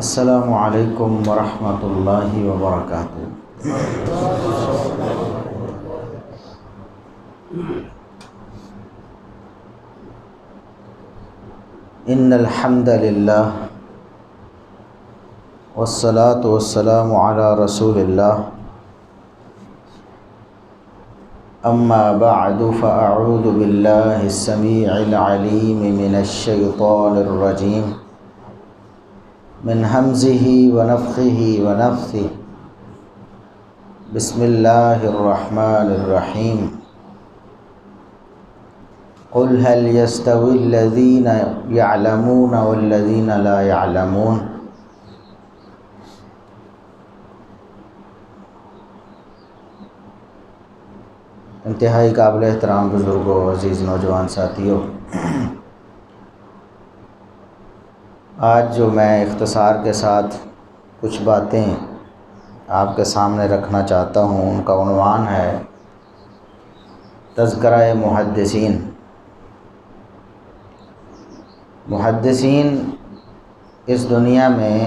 السلام علیکم ورحمۃ اللہ وبرکاتہ۔ ان الحمد للہ والصلاة والسلام علی رسول اللہ، اما بعد فاعوذ باللہ السمیع العلیم من الشیطان الرجیم من ہمزہ ونفخہ ونفثہ۔ بسم اللہ الرحمن الرحیم۔ قل هل يستوي الذین يعلمون والذین لا يعلمون۔ انتہائی قابل احترام بزرگوں، عزیز نوجوان ساتھیوں، آج جو میں اختصار کے ساتھ کچھ باتیں آپ کے سامنے رکھنا چاہتا ہوں، ان کا عنوان ہے تذکرہ محدثین۔ محدثین اس دنیا میں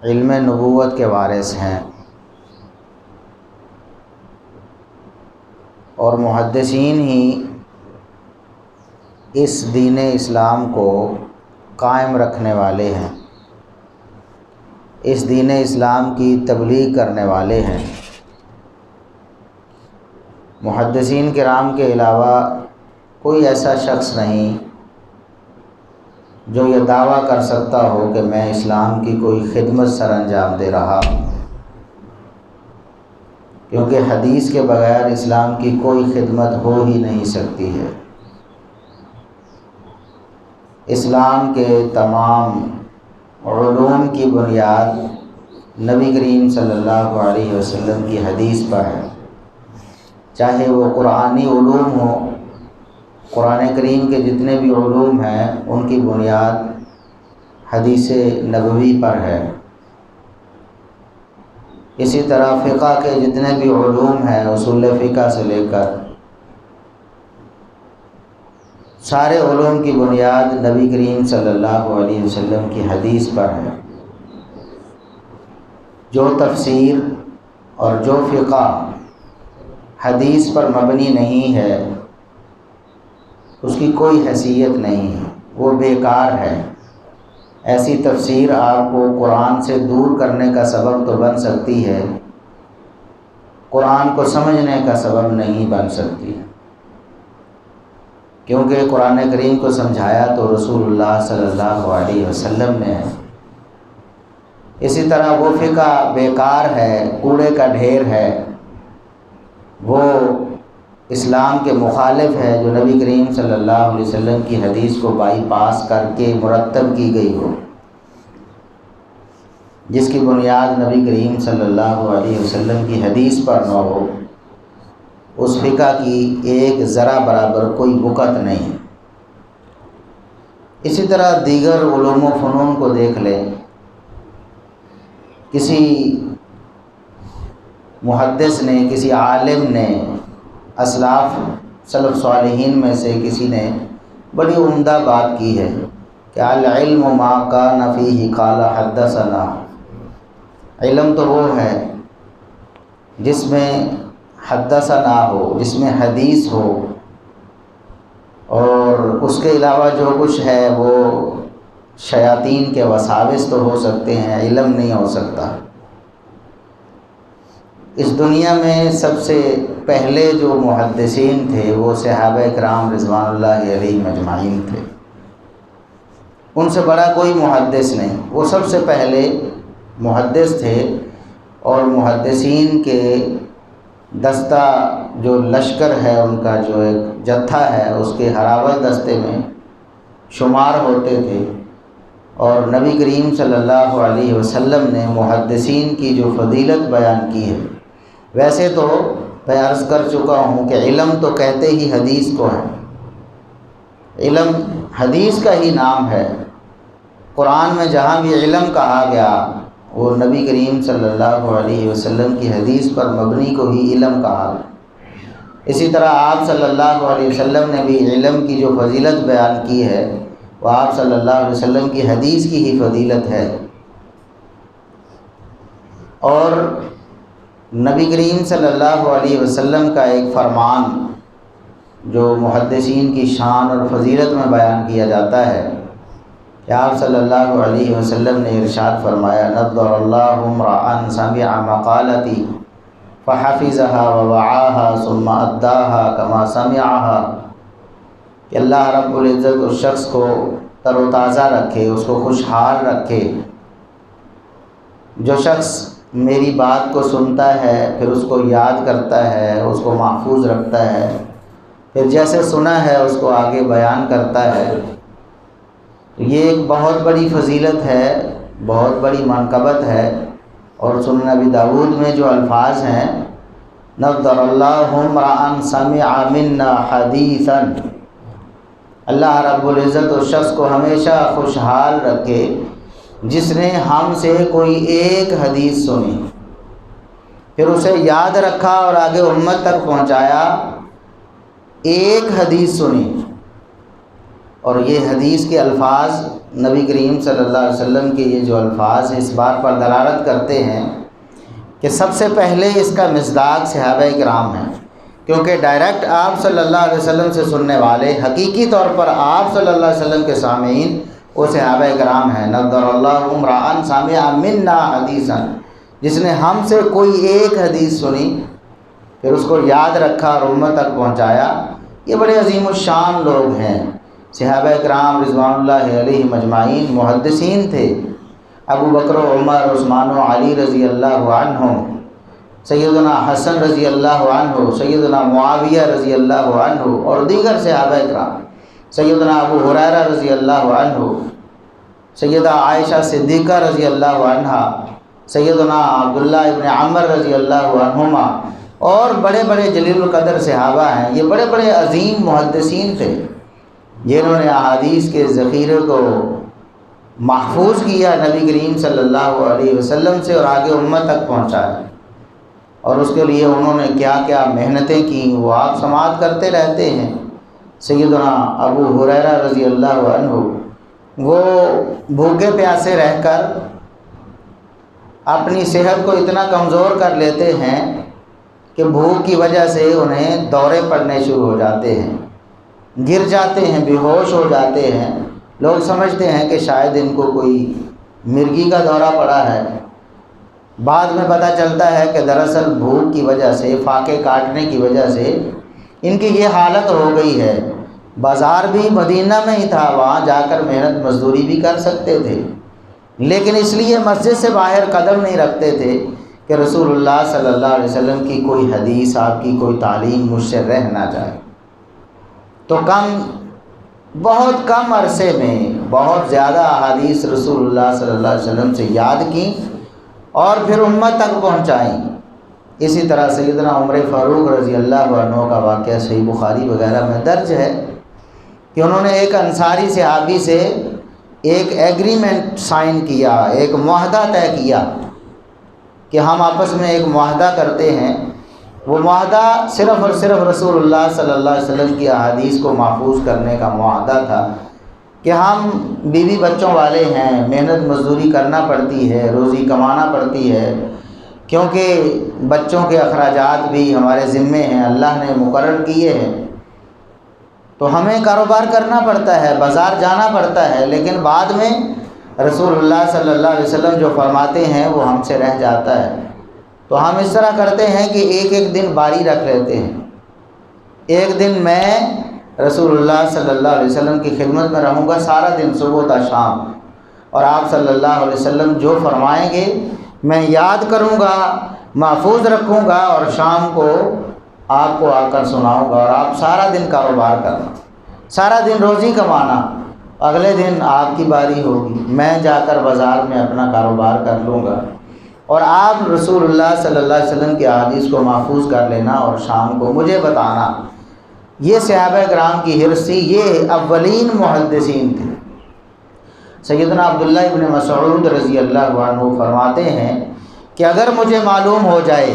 علم نبوت کے وارث ہیں، اور محدثین ہی اس دین اسلام کو قائم رکھنے والے ہیں، اس دین اسلام کی تبلیغ کرنے والے ہیں۔ محدثین کرام کے علاوہ کوئی ایسا شخص نہیں جو یہ دعویٰ کر سکتا ہو کہ میں اسلام کی کوئی خدمت سر انجام دے رہا ہوں، کیونکہ حدیث کے بغیر اسلام کی کوئی خدمت ہو ہی نہیں سکتی ہے۔ اسلام کے تمام علوم کی بنیاد نبی کریم صلی اللہ علیہ وسلم کی حدیث پر ہے، چاہے وہ قرآنی علوم ہو۔ قرآن کریم کے جتنے بھی علوم ہیں ان کی بنیاد حدیث نبوی پر ہے۔ اسی طرح فقہ کے جتنے بھی علوم ہیں، اصول فقہ سے لے کر سارے علوم کی بنیاد نبی کریم صلی اللہ علیہ وسلم کی حدیث پر ہے۔ جو تفسیر اور جو فقہ حدیث پر مبنی نہیں ہے، اس کی کوئی حیثیت نہیں ہے، وہ بیکار ہے۔ ایسی تفسیر آپ کو قرآن سے دور کرنے کا سبب تو بن سکتی ہے، قرآن کو سمجھنے کا سبب نہیں بن سکتی، کیونکہ قرآن کریم کو سمجھایا تو رسول اللہ صلی اللہ علیہ وسلم نے ہے۔ اسی طرح وہ فقہ بیکار ہے، کوڑے کا ڈھیر ہے، وہ اسلام کے مخالف ہے جو نبی کریم صلی اللہ علیہ وسلم کی حدیث کو بائی پاس کر کے مرتب کی گئی ہو، جس کی بنیاد نبی کریم صلی اللہ علیہ وسلم کی حدیث پر نہ ہو، اس فقہ کی ایک ذرہ برابر کوئی بکت نہیں۔ اسی طرح دیگر علوم و فنون کو دیکھ لیں، کسی محدث نے، کسی عالم نے، اسلاف سلف صالحین میں سے کسی نے بڑی عمدہ بات کی ہے کہ العلم ما کان فیہ قال حدثنا۔ علم تو وہ ہے جس میں حدثنا ہو، جس میں حدیث ہو، اور اس کے علاوہ جو کچھ ہے وہ شیاطین کے وساوس تو ہو سکتے ہیں، علم نہیں ہو سکتا۔ اس دنیا میں سب سے پہلے جو محدثین تھے وہ صحابہ کرام رضوان اللہ علیہم اجمعین تھے، ان سے بڑا کوئی محدث نہیں، وہ سب سے پہلے محدث تھے۔ اور محدثین کے دستہ جو لشکر ہے، ان کا جو ایک جتھا ہے، اس کے ہراول دستے میں شمار ہوتے تھے۔ اور نبی کریم صلی اللہ علیہ وسلم نے محدثین کی جو فضیلت بیان کی ہے، ویسے تو میں عرض کر چکا ہوں کہ علم تو کہتے ہی حدیث کو ہے، علم حدیث کا ہی نام ہے۔ قرآن میں جہاں بھی علم کہا گیا وہ نبی کریم صلی اللہ علیہ وسلم کی حدیث پر مبنی کو ہی علم کہا گیا۔ اسی طرح آپ صلی اللہ علیہ وسلم نے بھی علم کی جو فضیلت بیان کی ہے، وہ آپ صلی اللہ علیہ وسلم کی حدیث کی ہی فضیلت ہے۔ اور نبی کریم صلی اللہ علیہ وسلم کا ایک فرمان جو محدثین کی شان اور فضیلت میں بیان کیا جاتا ہے کہ آپ صلی اللہ علیہ وسلم نے ارشاد فرمایا، نضر اللہ امرأ سمع مقالتی فحفظها ووعاها ثم اداها كما سمعها، کہ اللہ رب العزت اس شخص کو تر و تازہ رکھے، اس کو خوشحال رکھے، جو شخص میری بات کو سنتا ہے پھر اس کو یاد کرتا ہے، اس کو محفوظ رکھتا ہے، پھر جیسے سنا ہے اس کو آگے بیان کرتا ہے۔ یہ ایک بہت بڑی فضیلت ہے، بہت بڑی منقبت ہے۔ اور سنن ابی داود میں جو الفاظ ہیں، نضر اللہ امرأ سمع منا حدیثا، اللہ رب العزت اس شخص کو ہمیشہ خوشحال رکھے جس نے ہم سے کوئی ایک حدیث سنی، پھر اسے یاد رکھا اور آگے امت تک پہنچایا۔ ایک حدیث سنی، اور یہ حدیث کے الفاظ نبی کریم صلی اللہ علیہ وسلم کے یہ جو الفاظ ہیں اس بات پر دلالت کرتے ہیں کہ سب سے پہلے اس کا مصداق صحابہ کرام ہیں، کیونکہ ڈائریکٹ آپ صلی اللہ علیہ وسلم سے سننے والے حقیقی طور پر آپ صلی اللہ علیہ وسلم کے سامعین وہ صحابہ کرام ہیں۔ نضر اللہ امرأ سمع منا حدیثا، جس نے ہم سے کوئی ایک حدیث سنی پھر اس کو یاد رکھا اور امت تک پہنچایا۔ یہ بڑے عظیم الشان لوگ ہیں، صحابہ کرام رضوان اللہ علیہ مجمعین محدثین تھے۔ ابو بکر و عمر، عثمان و علی رضی اللہ عنہم، سیدنا حسن رضی اللہ عنہ، سیدنا معاویہ رضی اللہ عنہ اور دیگر صحابہ کرام، سیدنا ابو ہریرہ رضی اللہ عنہ، سیدہ عائشہ صدیقہ رضی اللہ عنہا، سیدنا عبداللہ ابن عمر رضی اللہ عنہما، اور بڑے بڑے جلیل القدر صحابہ ہیں۔ یہ بڑے بڑے عظیم محدثین تھے جنہوں نے احادیث کے ذخیرے کو محفوظ کیا نبی کریم صلی اللہ علیہ وسلم سے اور آگے امت تک پہنچایا، اور اس کے لیے انہوں نے کیا کیا محنتیں کیں وہ آپ سماعت کرتے رہتے ہیں۔ سیدنا ابو ہریرہ رضی اللہ عنہ وہ بھوکے پیاسے رہ کر اپنی صحت کو اتنا کمزور کر لیتے ہیں کہ بھوک کی وجہ سے انہیں دورے پڑنے شروع ہو جاتے ہیں، گر جاتے ہیں، بے ہوش ہو جاتے ہیں۔ لوگ سمجھتے ہیں کہ شاید ان کو کوئی مرگی کا دورہ پڑا ہے، بعد میں پتہ چلتا ہے کہ دراصل بھوک کی وجہ سے، فاقے کاٹنے کی وجہ سے ان کی یہ حالت ہو گئی ہے۔ بازار بھی مدینہ میں ہی تھا، وہاں جا کر محنت مزدوری بھی کر سکتے تھے، لیکن اس لیے مسجد سے باہر قدم نہیں رکھتے تھے کہ رسول اللہ صلی اللہ علیہ وسلم کی کوئی حدیث، آپ کی کوئی تعلیم مجھ سے رہ نہ جائے۔ تو بہت کم عرصے میں بہت زیادہ احادیث رسول اللہ صلی اللہ علیہ وسلم سے یاد کیں اور پھر امت تک پہنچائیں۔ اسی طرح سیدنا عمر فاروق رضی اللہ عنہ کا واقعہ صحیح بخاری وغیرہ میں درج ہے کہ انہوں نے ایک انصاری صحابی سے ایک ایگریمنٹ سائن کیا، ایک معاہدہ طے کیا کہ ہم آپس میں ایک معاہدہ کرتے ہیں۔ وہ معاہدہ صرف اور صرف رسول اللہ صلی اللہ علیہ وسلم کی احادیث کو محفوظ کرنے کا معاہدہ تھا کہ ہم بیوی بچوں والے ہیں، محنت مزدوری کرنا پڑتی ہے، روزی کمانا پڑتی ہے، کیونکہ بچوں کے اخراجات بھی ہمارے ذمے ہیں، اللہ نے مقرر کیے ہیں، تو ہمیں کاروبار کرنا پڑتا ہے، بازار جانا پڑتا ہے، لیکن بعد میں رسول اللہ صلی اللہ علیہ وسلم جو فرماتے ہیں وہ ہم سے رہ جاتا ہے۔ تو ہم اس طرح کرتے ہیں کہ ایک ایک دن باری رکھ لیتے ہیں، ایک دن میں رسول اللہ صلی اللہ علیہ وسلم کی خدمت میں رہوں گا سارا دن، صبح تا شام، اور آپ صلی اللہ علیہ وسلم جو فرمائیں گے میں یاد کروں گا، محفوظ رکھوں گا، اور شام کو آپ کو آ کر سناؤں گا، اور آپ سارا دن کاروبار کرنا، سارا دن روزی کمانا، اگلے دن آپ کی باری ہوگی، میں جا کر بازار میں اپنا کاروبار کر لوں گا، اور آپ رسول اللہ صلی اللہ علیہ وسلم کی احادیث کو محفوظ کر لینا اور شام کو مجھے بتانا۔ یہ صحابہ کرام کی حرص تھی، یہ اولین محدثین تھے۔ سیدنا عبداللہ ابن مسعود رضی اللہ عنہ فرماتے ہیں کہ اگر مجھے معلوم ہو جائے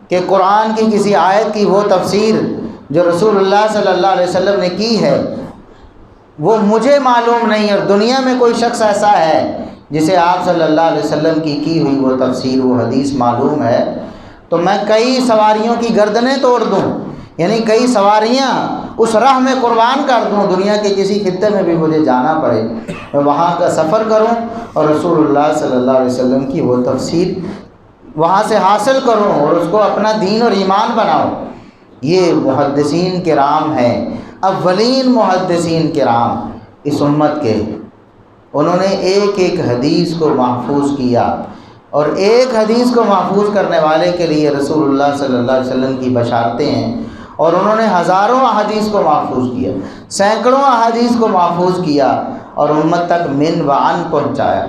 کہ قرآن کی کسی آیت کی وہ تفسیر جو رسول اللہ صلی اللہ علیہ وسلم نے کی ہے، وہ مجھے معلوم نہیں، اور دنیا میں کوئی شخص ایسا ہے جسے آپ صلی اللہ علیہ وسلم کی ہوئی وہ تفسیر، وہ حدیث معلوم ہے، تو میں کئی سواریوں کی گردنیں توڑ دوں، یعنی کئی سواریاں اس راہ میں قربان کر دوں، دنیا کے کسی خطے میں بھی مجھے جانا پڑے، میں وہاں کا سفر کروں اور رسول اللہ صلی اللہ علیہ وسلم کی وہ تفسیر وہاں سے حاصل کروں اور اس کو اپنا دین اور ایمان بناؤں۔ یہ محدثین کرام ہیں، اولین محدثین کرام اس امت کے۔ انہوں نے ایک ایک حدیث کو محفوظ کیا، اور ایک حدیث کو محفوظ کرنے والے کے لیے رسول اللہ صلی اللہ علیہ وسلم کی بشارتیں ہیں، اور انہوں نے ہزاروں احادیث کو محفوظ کیا، سینکڑوں احادیث کو محفوظ کیا اور امت تک من و عن پہنچایا،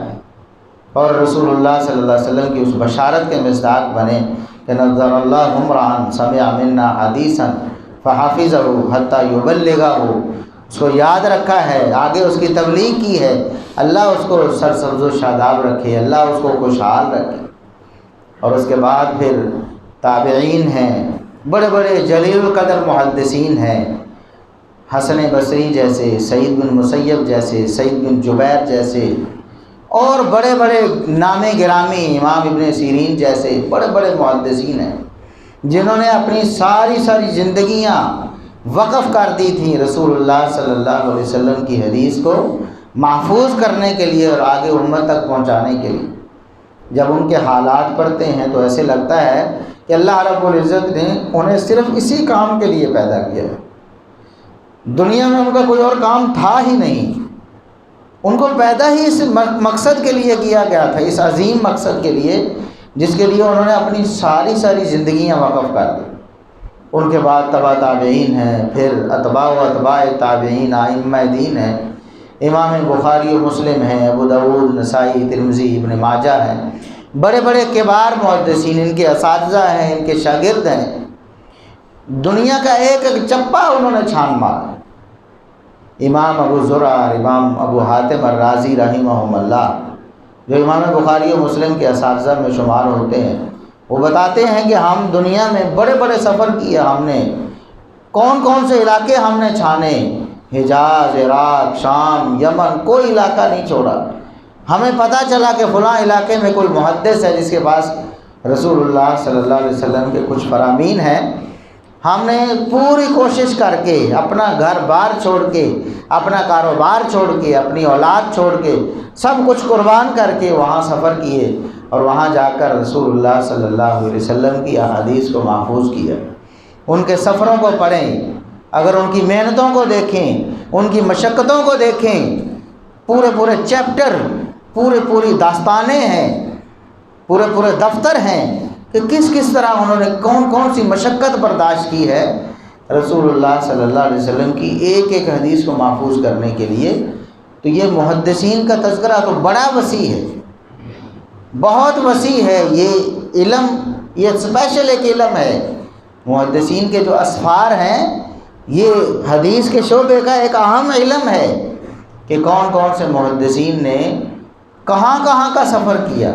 اور رسول اللہ صلی اللہ علیہ وسلم کی اس بشارت کے مصداق بنے کہ نظر اللہ عمران سمع منا حدیثا فحافظہ حتیٰ یبلغہ، اس کو یاد رکھا ہے، آگے اس کی تبلیغ کی ہے، اللہ اس کو سرسبز و شاداب رکھے، اللہ اس کو خوشحال رکھے۔ اور اس کے بعد پھر تابعین ہیں، بڑے بڑے جلیل القدر محدثین ہیں، حسن بصری جیسے، سعید بن مسیب جیسے، سعید بن جبیر جیسے، اور بڑے بڑے نام گرامی امام ابن سیرین جیسے بڑے بڑے محدثین ہیں، جنہوں نے اپنی ساری زندگیاں وقف کر دی تھیں رسول اللہ صلی اللہ علیہ وسلم کی حدیث کو محفوظ کرنے کے لیے اور آگے امت تک پہنچانے کے لیے۔ جب ان کے حالات پڑھتے ہیں تو ایسے لگتا ہے کہ اللہ رب العزت نے انہیں صرف اسی کام کے لیے پیدا کیا ہے، دنیا میں ان کا کوئی اور کام تھا ہی نہیں، ان کو پیدا ہی اس مقصد کے لیے کیا گیا تھا، اس عظیم مقصد کے لیے جس کے لیے انہوں نے اپنی ساری زندگیاں وقف کر دی۔ ان کے بعد تبع تابعین ہیں، پھر اتباع و اتباع تابعین، ائمہ دین ہیں، امام بخاری و مسلم ہیں، ابو داؤد، نسائی، ترمذی، ابن ماجہ ہیں، بڑے بڑے کبار محدثین، ان کے اساتذہ ہیں، ان کے شاگرد ہیں، دنیا کا ایک ایک چپا انہوں نے چھان مارا۔ امام ابو زرع، امام ابو حاتم الرازی رحمہم اللہ، جو امام بخاری و مسلم کے اساتذہ میں شمار ہوتے ہیں، وہ بتاتے ہیں کہ ہم دنیا میں بڑے بڑے سفر کیے، ہم نے کون سے علاقے ہم نے چھانے، حجاز، عراق، شام، یمن، کوئی علاقہ نہیں چھوڑا۔ ہمیں پتہ چلا کہ فلاں علاقے میں کوئی محدث ہے جس کے پاس رسول اللہ صلی اللہ علیہ وسلم کے کچھ فرامین ہیں، ہم نے پوری کوشش کر کے اپنا گھر بار چھوڑ کے، اپنا کاروبار چھوڑ کے، اپنی اولاد چھوڑ کے، سب کچھ قربان کر کے وہاں سفر کیے، اور وہاں جا کر رسول اللہ صلی اللہ علیہ وسلم کی احادیث کو محفوظ کیا۔ ان کے سفروں کو پڑھیں، اگر ان کی محنتوں کو دیکھیں، ان کی مشقتوں کو دیکھیں، پورے چیپٹر، پوری داستانیں ہیں، پورے دفتر ہیں کہ کس طرح انہوں نے کون سی مشقت برداشت کی ہے رسول اللہ صلی اللہ علیہ وسلم کی ایک ایک حدیث کو محفوظ کرنے کے لیے۔ تو یہ محدثین کا تذکرہ تو بڑا وسیع ہے، بہت وسیع ہے، یہ علم، یہ اسپیشل ایک علم ہے۔ محدثین کے جو اسفار ہیں، یہ حدیث کے شعبے کا ایک اہم علم ہے کہ کون سے محدثین نے کہاں کا سفر کیا،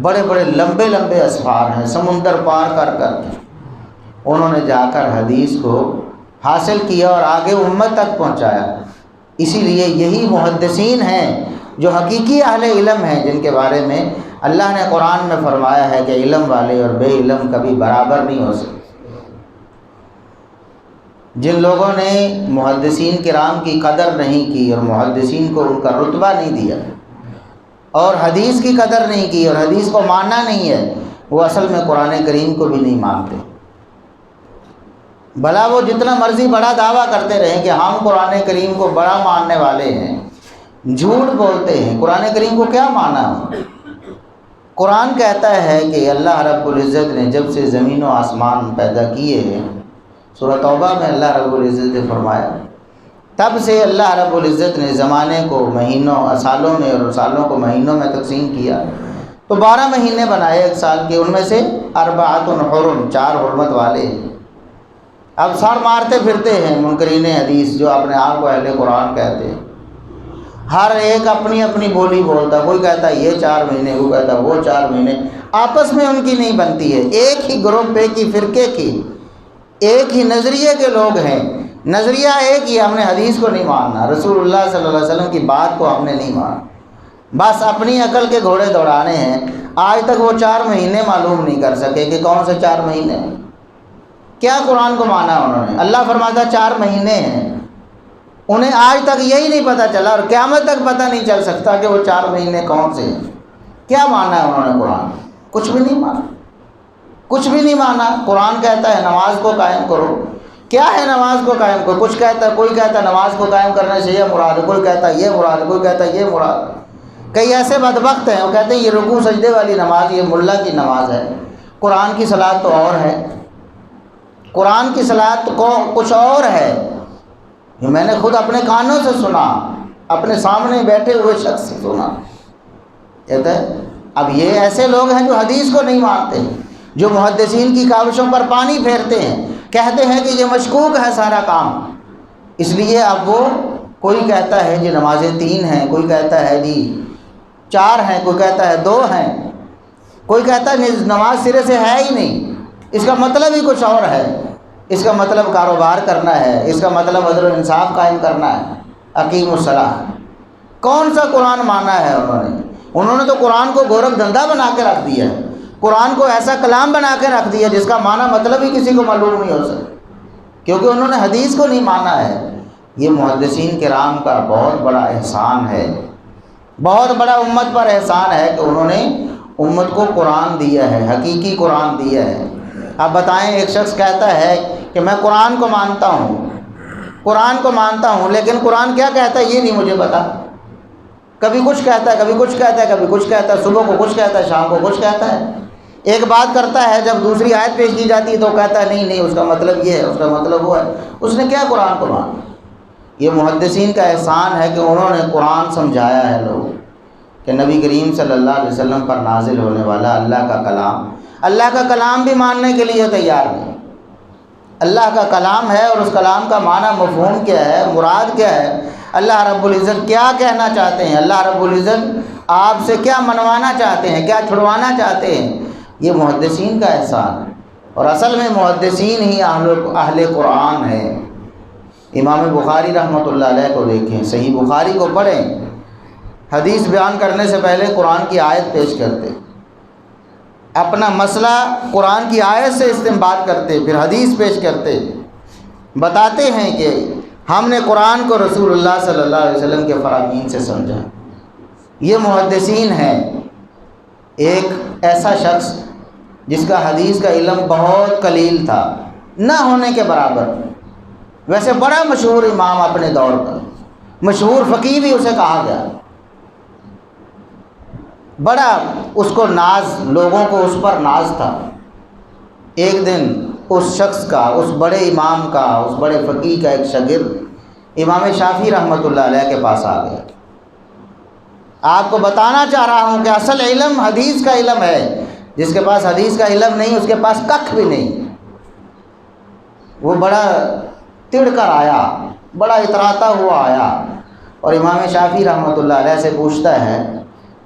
بڑے لمبے اسفار ہیں، سمندر پار کر کے انہوں نے جا کر حدیث کو حاصل کیا اور آگے امت تک پہنچایا۔ اسی لیے یہی محدثین ہیں جو حقیقی اہل علم ہیں، جن کے بارے میں اللہ نے قرآن میں فرمایا ہے کہ علم والے اور بے علم کبھی برابر نہیں ہو سکتے۔ جن لوگوں نے محدثین کرام کی قدر نہیں کی اور محدثین کو ان کا رتبہ نہیں دیا اور حدیث کی قدر نہیں کی اور حدیث کو ماننا نہیں ہے، وہ اصل میں قرآن کریم کو بھی نہیں مانتے۔ بھلا وہ جتنا مرضی بڑا دعویٰ کرتے رہیں کہ ہم قرآن کریم کو بڑا ماننے والے ہیں، جھوٹ بولتے ہیں۔ قرآن کریم کو کیا مانا؟ قرآن کہتا ہے کہ اللہ رب العزت نے جب سے زمین و آسمان پیدا کیے ہیں، سورہ توبہ میں اللہ رب العزت نے فرمایا، تب سے اللہ رب العزت نے زمانے کو مہینوں، سالوں میں اور سالوں کو مہینوں میں تقسیم کیا، تو 12 مہینے بنائے ایک سال کے، ان میں سے 4 حرم، 4 حرمت والے ہیں۔ اب سر مارتے پھرتے ہیں منکرین حدیث جو اپنے آپ کو اہل قرآن کہتے ہیں، ہر ایک اپنی بولی بولتا، کوئی کہتا ہے یہ 4 مہینے، کوئی کہتا ہے وہ 4 مہینے، آپس میں ان کی نہیں بنتی ہے۔ ایک ہی گروپ، ایک ہی فرقے کی، ایک ہی نظریے کے لوگ ہیں، نظریہ ایک ہی، ہم نے حدیث کو نہیں ماننا، رسول اللہ صلی اللہ علیہ وسلم کی بات کو ہم نے نہیں ماننا، بس اپنی عقل کے گھوڑے دوڑانے ہیں۔ آج تک وہ 4 مہینے معلوم نہیں کر سکے کہ کون سے 4 مہینے، کیا قرآن کو مانا انہوں نے؟ اللہ فرماتا 4 مہینے ہیں، انہیں آج تک یہی نہیں پتہ چلا، اور قیامت تک پتہ نہیں چل سکتا کہ وہ 4 مہینے کون سے ہیں۔ کیا مانا ہے انہوں نے قرآن؟ کچھ بھی نہیں مانا، کچھ بھی نہیں مانا۔ قرآن کہتا ہے نماز کو قائم کرو، کیا ہے نماز کو قائم کرو؟ کچھ کہتا ہے، کوئی کہتا ہے نماز کو قائم کرنے سے یہ مراد ہے، کوئی کہتا ہے یہ مراد ہے، کوئی کہتا ہے یہ مراد ہے۔ کئی ایسے بدبخت ہیں وہ کہتے ہیں یہ رکوع سجدے والی نماز یہ ملا کی نماز ہے، قرآن کی صلاۃ تو اور ہے، قرآن کی صلاۃ کو کچھ اور ہے۔ یہ میں نے خود اپنے کانوں سے سنا، اپنے سامنے بیٹھے ہوئے شخص سے سنا۔ کہتا ہے اب یہ ایسے لوگ ہیں جو حدیث کو نہیں مانتے، جو محدثین کی کاوشوں پر پانی پھیرتے ہیں، کہتے ہیں کہ یہ مشکوک ہے سارا کام، اس لیے اب وہ کوئی کہتا ہے جی نمازیں 3 ہیں، کوئی کہتا ہے جی 4 ہیں، کوئی کہتا ہے 2 ہیں، کوئی کہتا ہے نماز سرے سے ہے ہی نہیں، اس کا مطلب ہی کچھ اور ہے، اس کا مطلب کاروبار کرنا ہے، اس کا مطلب عدل و انصاف قائم کرنا ہے۔ اقیم الصلاۃ، کون سا قرآن مانا ہے انہوں نے تو قرآن کو گورکھ دھندا بنا کے رکھ دیا ہے، قرآن کو ایسا کلام بنا کے رکھ دیا جس کا معنی مطلب ہی کسی کو معلوم نہیں ہو سکتا، کیونکہ انہوں نے حدیث کو نہیں مانا ہے۔ یہ محدثین کرام کا بہت بڑا احسان ہے، بہت بڑا امت پر احسان ہے کہ انہوں نے امت کو قرآن دیا ہے، حقیقی قرآن دیا ہے۔ اب بتائیں، ایک شخص کہتا ہے کہ میں قرآن کو مانتا ہوں، قرآن کو مانتا ہوں، لیکن قرآن کیا کہتا ہے یہ نہیں مجھے پتا، کبھی کچھ کہتا ہے، کبھی کچھ کہتا ہے، کبھی کچھ کہتا ہے، صبح کو کچھ کہتا ہے، شام کو کچھ کہتا ہے، ایک بات کرتا ہے، جب دوسری آیت پیش کی جاتی ہے تو کہتا ہے نہیں اس کا مطلب یہ ہے، اس کا مطلب وہ ہے۔ اس نے کیا قرآن کو مانا؟ یہ محدثین کا احسان ہے کہ انہوں نے قرآن سمجھایا ہے لوگ کہ نبی کریم صلی اللہ علیہ وسلم پر نازل ہونے والا اللہ کا کلام، اللہ کا کلام بھی ماننے کے لیے تیار نہیں۔ اللہ کا کلام ہے اور اس کلام کا معنی مفہوم کیا ہے، مراد کیا ہے، اللہ رب العزت کیا کہنا چاہتے ہیں، اللہ رب العزت آپ سے کیا منوانا چاہتے ہیں، کیا چھڑوانا چاہتے ہیں، یہ محدثین کا احسان ہے۔ اور اصل میں محدثین ہی اہل قرآن ہیں۔ امام بخاری رحمۃ اللہ علیہ کو دیکھیں، صحیح بخاری کو پڑھیں، حدیث بیان کرنے سے پہلے قرآن کی آیت پیش کرتے، اپنا مسئلہ قرآن کی آیت سے استنباط کرتے، پھر حدیث پیش کرتے، بتاتے ہیں کہ ہم نے قرآن کو رسول اللہ صلی اللہ علیہ وسلم کے فرامین سے سمجھا۔ یہ محدثین ہیں۔ ایک ایسا شخص جس کا حدیث کا علم بہت قلیل تھا، نہ ہونے کے برابر، ویسے بڑا مشہور امام اپنے دور کا، مشہور فقیہ بھی اسے کہا گیا، بڑا اس کو ناز، لوگوں کو اس پر ناز تھا۔ ایک دن اس شخص کا، اس بڑے امام کا، اس بڑے فقیہ کا ایک شاگرد امام شافعی رحمۃ اللہ علیہ کے پاس آ گیا۔ آپ کو بتانا چاہ رہا ہوں کہ اصل علم حدیث کا علم ہے، جس کے پاس حدیث کا علم نہیں اس کے پاس ککھ بھی نہیں۔ وہ بڑا تڑ کر آیا، بڑا اتراتا ہوا آیا، اور امام شافعی رحمۃ اللہ علیہ سے پوچھتا ہے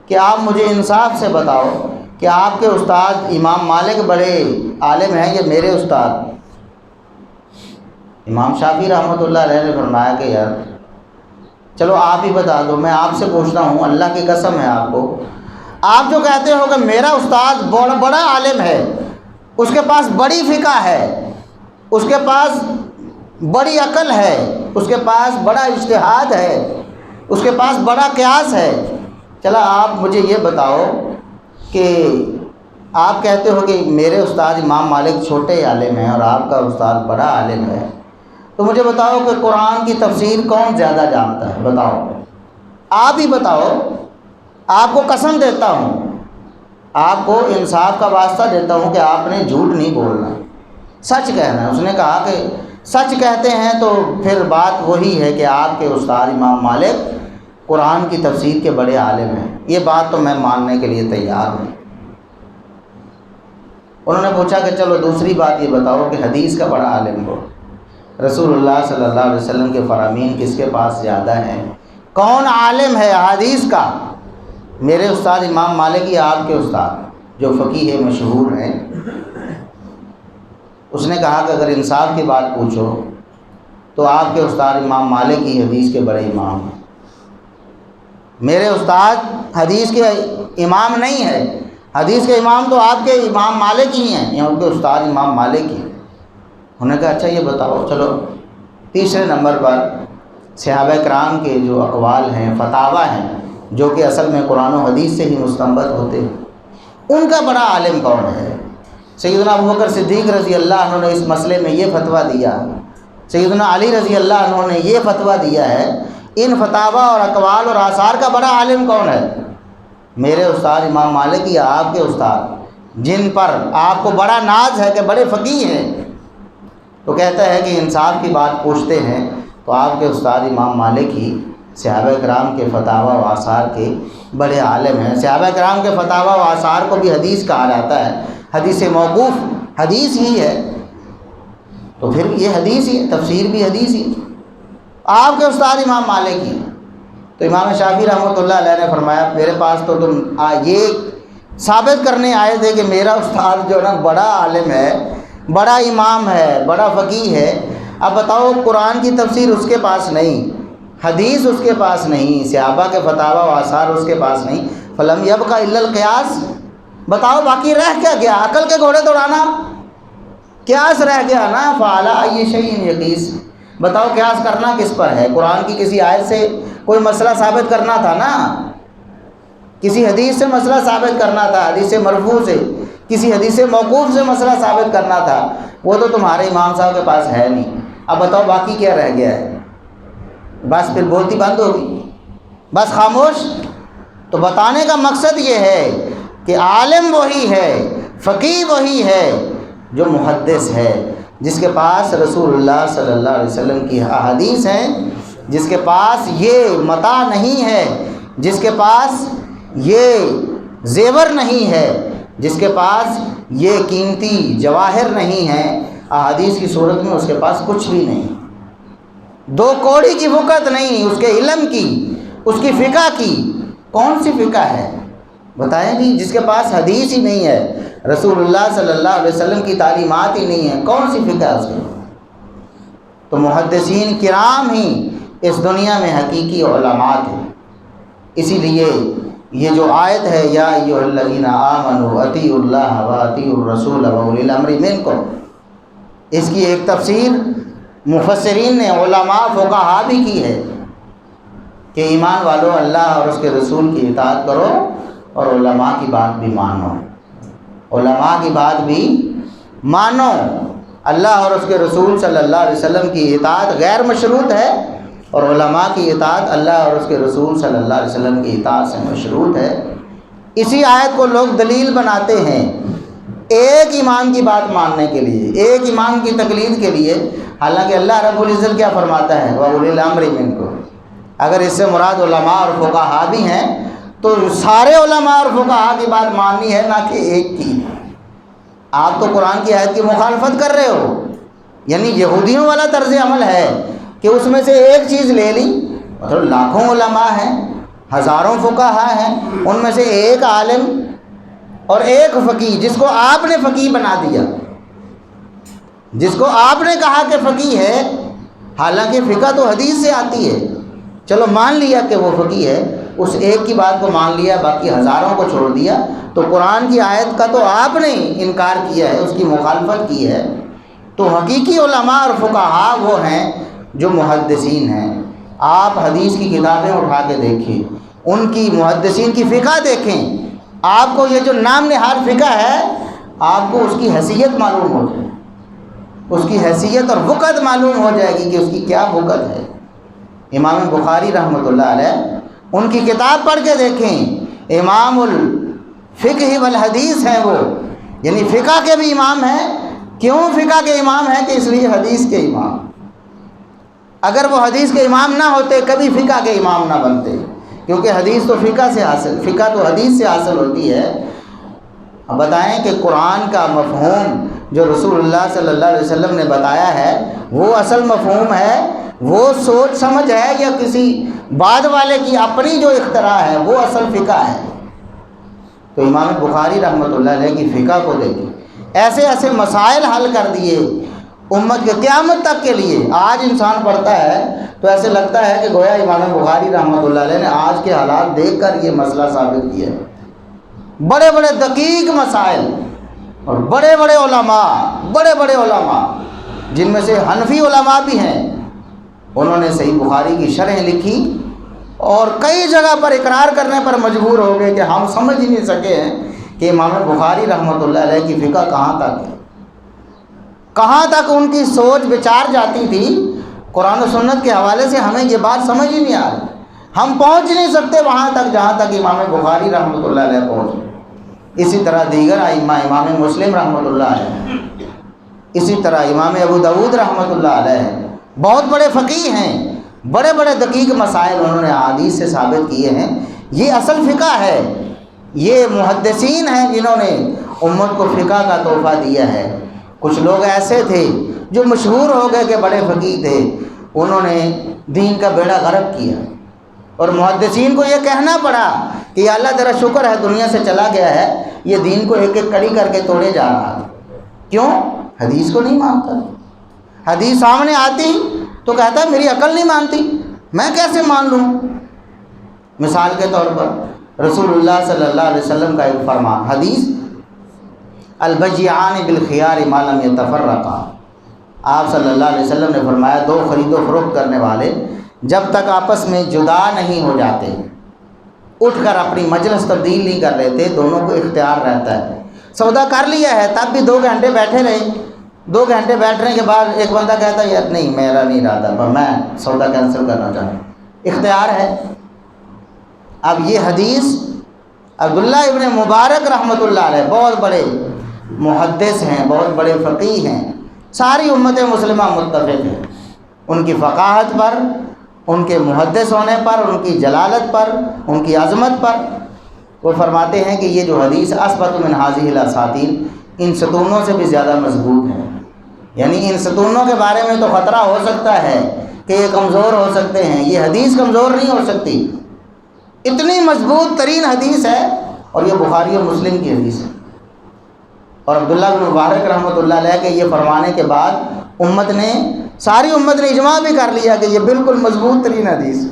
کہ آپ مجھے انصاف سے بتاؤ کہ آپ کے استاد امام مالک بڑے عالم ہیں یا میرے استاد؟ امام شافعی رحمۃ اللہ علیہ نے فرمایا کہ یار چلو آپ ہی بتا دو، میں آپ سے پوچھتا ہوں، اللہ کی قسم ہے آپ کو، آپ جو کہتے ہو کہ میرا استاد بڑا عالم ہے، اس کے پاس بڑی فقہ ہے، اس کے پاس بڑی عقل ہے، اس کے پاس بڑا اجتہاد ہے، اس کے پاس بڑا قیاس ہے، چلا آپ مجھے یہ بتاؤ کہ آپ کہتے ہو کہ میرے استاد امام مالک چھوٹے عالم ہیں اور آپ کا استاد بڑا عالم ہے، تو مجھے بتاؤ کہ قرآن کی تفسیر کون زیادہ جانتا ہے؟ بتاؤ، آپ ہی بتاؤ، آپ کو قسم دیتا ہوں، آپ کو انصاف کا واسطہ دیتا ہوں کہ آپ نے جھوٹ نہیں بولنا، سچ کہنا ہے۔ اس نے کہا کہ سچ کہتے ہیں تو پھر بات وہی ہے کہ آپ کے استاد امام مالک قرآن کی تفسیر کے بڑے عالم ہیں، یہ بات تو میں ماننے کے لیے تیار ہوں۔ انہوں نے پوچھا کہ چلو دوسری بات یہ بتاؤ کہ حدیث کا بڑا عالم ہو، رسول اللہ صلی اللہ علیہ وسلم کے فرامین کس کے پاس زیادہ ہیں؟ کون عالم ہے حدیث کا؟ میرے استاد امام مالک یا آپ کے استاد جو فقیہ مشہور ہیں؟ اس نے کہا کہ اگر انصاف کی بات پوچھو تو آپ کے استاد امام مالک ہی حدیث کے بڑے امام ہیں۔ میرے استاد حدیث کے امام نہیں ہے، حدیث کے امام تو آپ کے امام مالک ہی ہیں، یا ان کے استاد امام مالک ہی۔ انہوں نے کہا اچھا یہ بتاؤ، چلو تیسرے نمبر پر صحابہ کرام کے جو اقوال ہیں، فتاوی ہیں، جو کہ اصل میں قرآن و حدیث سے ہی مستنبط ہوتے ہیں، ان کا بڑا عالم کون ہے؟ سیدنا ابوبکر صدیق رضی اللہ عنہ نے اس مسئلے میں یہ فتویٰ دیا، سیدنا علی رضی اللہ عنہ نے یہ فتویٰ دیا ہے، ان فتاوی اور اقوال اور آثار کا بڑا عالم کون ہے؟ میرے استاد امام مالک یا آپ کے استاد، جن پر آپ کو بڑا ناز ہے کہ بڑے فقیہ ہیں۔ تو کہتا ہے کہ انصاف کی بات پوچھتے ہیں تو آپ کے استاد امام مالک ہی صحابہ کرام کے فتاوی و آثار کے بڑے عالم ہیں۔ صحابہ کرام کے فتاوی و آثار کو بھی حدیث کہا جاتا ہے، حدیث موقوف حدیث ہی ہے، تو پھر یہ حدیث ہی ہے، تفسیر بھی حدیث ہی۔ آپ کے استاد امام مالک ہی، تو امام شافعی رحمۃ اللہ علیہ نے فرمایا میرے پاس تو تم یہ ثابت کرنے آئے تھے کہ میرا استاد جو نا بڑا عالم ہے، بڑا امام ہے، بڑا فقیہ ہے، اب بتاؤ قرآن کی تفسیر اس کے پاس نہیں، حدیث اس کے پاس نہیں، صحابہ کے فتاوی و آثار اس کے پاس نہیں، فلم یبقى الا القیاس، بتاؤ باقی رہ کیا گیا؟ عقل کے گھوڑے دوڑانا، قیاس رہ گیا نا، فعلی ای شیء یقیس، بتاؤ قیاس کرنا کس پر ہے؟ قرآن کی کسی آیت سے کوئی مسئلہ ثابت کرنا تھا نا، کسی حدیث سے مسئلہ ثابت کرنا تھا، حدیث مرفوع سے، کسی حدیث موقوف سے مسئلہ ثابت کرنا تھا، وہ تو تمہارے امام صاحب کے پاس ہے نہیں، اب بتاؤ باقی کیا رہ گیا ہے؟ بس پھر بولتی بند ہوگی، بس خاموش۔ تو بتانے کا مقصد یہ ہے کہ عالم وہی ہے، فقیہ وہی ہے جو محدث ہے، جس کے پاس رسول اللہ صلی اللہ علیہ وسلم کی احادیث ہیں، جس کے پاس یہ متاع نہیں ہے، جس کے پاس یہ زیور نہیں ہے، جس کے پاس یہ قیمتی جواہر نہیں ہیں، احادیث کی صورت میں اس کے پاس کچھ بھی نہیں، دو کوڑی کی وقت نہیں اس کے علم کی، اس کی فقہ کی۔ کون سی فقہ ہے بتائیں جی؟ جس کے پاس حدیث ہی نہیں ہے، رسول اللہ صلی اللہ علیہ وسلم کی تعلیمات ہی نہیں ہیں، کون سی فقہ ہے اس کی؟ تو محدثین کرام ہی اس دنیا میں حقیقی علماء تھے۔ اسی لیے یہ جو آیت ہے یا ایھا الذین آمنوا اطیعوا اللہ واطیعوا الرسول واولی الامر منکم، اس کی ایک تفسیر مفسرین نے، علماء فقہا بھی کی ہے کہ ایمان والو اللہ اور اس کے رسول کی اطاعت کرو اور علماء کی بات بھی مانو، علماء کی بات بھی مانو۔ اللہ اور اس کے رسول صلی اللہ علیہ وسلم کی اطاعت غیر مشروط ہے، اور علماء کی اطاعت اللہ اور اس کے رسول صلی اللہ علیہ وسلم کی اطاعت سے مشروط ہے۔ اسی آیت کو لوگ دلیل بناتے ہیں ایک امام کی بات ماننے کے لیے، ایک امام کی تقلید کے لیے، حالانکہ اللہ رب العزت کیا فرماتا ہے؟ وَأُولِي الْأَمْرِ مِنْكُمْ۔ اگر اس سے مراد علماء اور فقہا بھی ہیں تو سارے علماء اور فقہا کی بات ماننی ہے، نہ کہ ایک کی۔ آپ تو قرآن کی آیت کی مخالفت کر رہے ہو، یعنی یہودیوں والا طرز عمل ہے کہ اس میں سے ایک چیز لے لی، مطلب لاکھوں علماء ہیں، ہزاروں فقہا ہیں، ان میں سے ایک عالم اور ایک فقیہ، جس کو آپ نے فقیہ بنا دیا، جس کو آپ نے کہا کہ فقیہ ہے، حالانکہ فقہ تو حدیث سے آتی ہے، چلو مان لیا کہ وہ فقیہ ہے، اس ایک کی بات کو مان لیا، باقی ہزاروں کو چھوڑ دیا، تو قرآن کی آیت کا تو آپ نے انکار کیا ہے، اس کی مخالفت کی ہے۔ تو حقیقی علماء اور فقہا وہ ہیں جو محدثین ہیں۔ آپ حدیث کی کتابیں اٹھا کے دیکھیں، ان کی محدثین کی فقہ دیکھیں، آپ کو یہ جو نام نہاد فقہ ہے، آپ کو اس کی حیثیت معلوم ہو جائے، اس کی حیثیت اور وقت معلوم ہو جائے گی کہ اس کی کیا وقت ہے۔ امام بخاری رحمۃ اللہ علیہ، ان کی کتاب پڑھ کے دیکھیں، امام الفقہ والحدیث ہیں وہ، یعنی فقہ کے بھی امام ہیں۔ کیوں فقہ کے امام ہیں؟ کہ اس لیے حدیث کے امام، اگر وہ حدیث کے امام نہ ہوتے کبھی فقہ کے امام نہ بنتے، کیونکہ حدیث تو فقہ سے حاصل، فقہ تو حدیث سے حاصل ہوتی ہے۔ اب بتائیں کہ قرآن کا مفہوم جو رسول اللہ صلی اللہ علیہ وسلم نے بتایا ہے وہ اصل مفہوم ہے، وہ سوچ سمجھ ہے، یا کسی بعد والے کی اپنی جو اختراع ہے وہ اصل فقہ ہے؟ تو امام بخاری رحمۃ اللہ علیہ کی فقہ کو دیکھیں، ایسے ایسے مسائل حل کر دیے، امت کے قیامت تک کے لیے۔ آج انسان پڑھتا ہے تو ایسے لگتا ہے کہ گویا امام بخاری رحمۃ اللہ علیہ نے آج کے حالات دیکھ کر یہ مسئلہ ثابت کیا ہے۔ بڑے بڑے دقیق مسائل اور بڑے بڑے علماء جن میں سے حنفی علماء بھی ہیں، انہوں نے صحیح بخاری کی شرح لکھی اور کئی جگہ پر اقرار کرنے پر مجبور ہو گئے کہ ہم سمجھ ہی نہیں سکے ہیں کہ امام بخاری رحمۃ اللہ علیہ کی فقہ کہاں تک ان کی سوچ بچار جاتی تھی۔ قرآن و سنت کے حوالے سے ہمیں یہ بات سمجھ ہی نہیں آ رہی، ہم پہنچ نہیں سکتے وہاں تک جہاں تک امام بخاری رحمۃ اللہ علیہ پہنچے۔ اسی طرح دیگر ائمہ، امام مسلم رحمۃ اللہ علیہ، اسی طرح امام ابو داؤد رحمۃ اللہ علیہ، بہت بڑے فقیہ ہیں، بڑے بڑے دقیق مسائل انہوں نے احادیث سے ثابت کیے ہیں۔ یہ اصل فقہ ہے، یہ محدثین ہیں جنہوں نے امت کو فقہ کا تحفہ دیا ہے۔ کچھ لوگ ایسے تھے جو مشہور ہو گئے کہ بڑے فقیہ تھے، انہوں نے دین کا بیڑا غرق کیا اور محدثین کو یہ کہنا پڑا کہ یا اللہ تیرا شکر ہے دنیا سے چلا گیا ہے، یہ دین کو ایک ایک کڑی کر کے توڑے جا رہا ہے۔ کیوں؟ حدیث کو نہیں مانتا۔ حدیث سامنے آتی تو کہتا ہے میری عقل نہیں مانتی، میں کیسے مان لوں؟ مثال کے طور پر رسول اللہ صلی اللہ علیہ وسلم کا ایک فرمان، حدیث البیعان بالخیار ما لم یتفرقا، آپ صلی اللہ علیہ وسلم نے فرمایا دو خرید و فروخت کرنے والے جب تک آپس میں جدا نہیں ہو جاتے، اٹھ کر اپنی مجلس تبدیل نہیں کر لیتے، دونوں کو اختیار رہتا ہے۔ سودا کر لیا ہے تب بھی 2 گھنٹے بیٹھے رہے، 2 گھنٹے بیٹھنے کے بعد ایک بندہ کہتا ہے یار نہیں میرا نہیں ارادہ، پر میں سودا کینسل کرنا چاہتا ہوں، اختیار ہے۔ اب یہ حدیث عبداللہ ابن مبارک رحمۃ اللہ علیہ بہت بڑے محدث ہیں، بہت بڑے فقیہ ہیں، ساری امت مسلمہ متفق ہے ان کی فقاہت پر، ان کے محدث ہونے پر، ان کی جلالت پر، ان کی عظمت پر۔ وہ فرماتے ہیں کہ یہ جو حدیث اثبت من هذه الاساطین، ان ستونوں سے بھی زیادہ مضبوط ہے، یعنی ان ستونوں کے بارے میں تو خطرہ ہو سکتا ہے کہ یہ کمزور ہو سکتے ہیں، یہ حدیث کمزور نہیں ہو سکتی، اتنی مضبوط ترین حدیث ہے، اور یہ بخاری و مسلم کی حدیث ہے۔ اور عبداللہ بن مبارک رحمۃ اللہ علیہ کے یہ فرمانے کے بعد ساری امت نے اجماع بھی کر لیا کہ یہ بالکل مضبوط ترین حدیث ہے،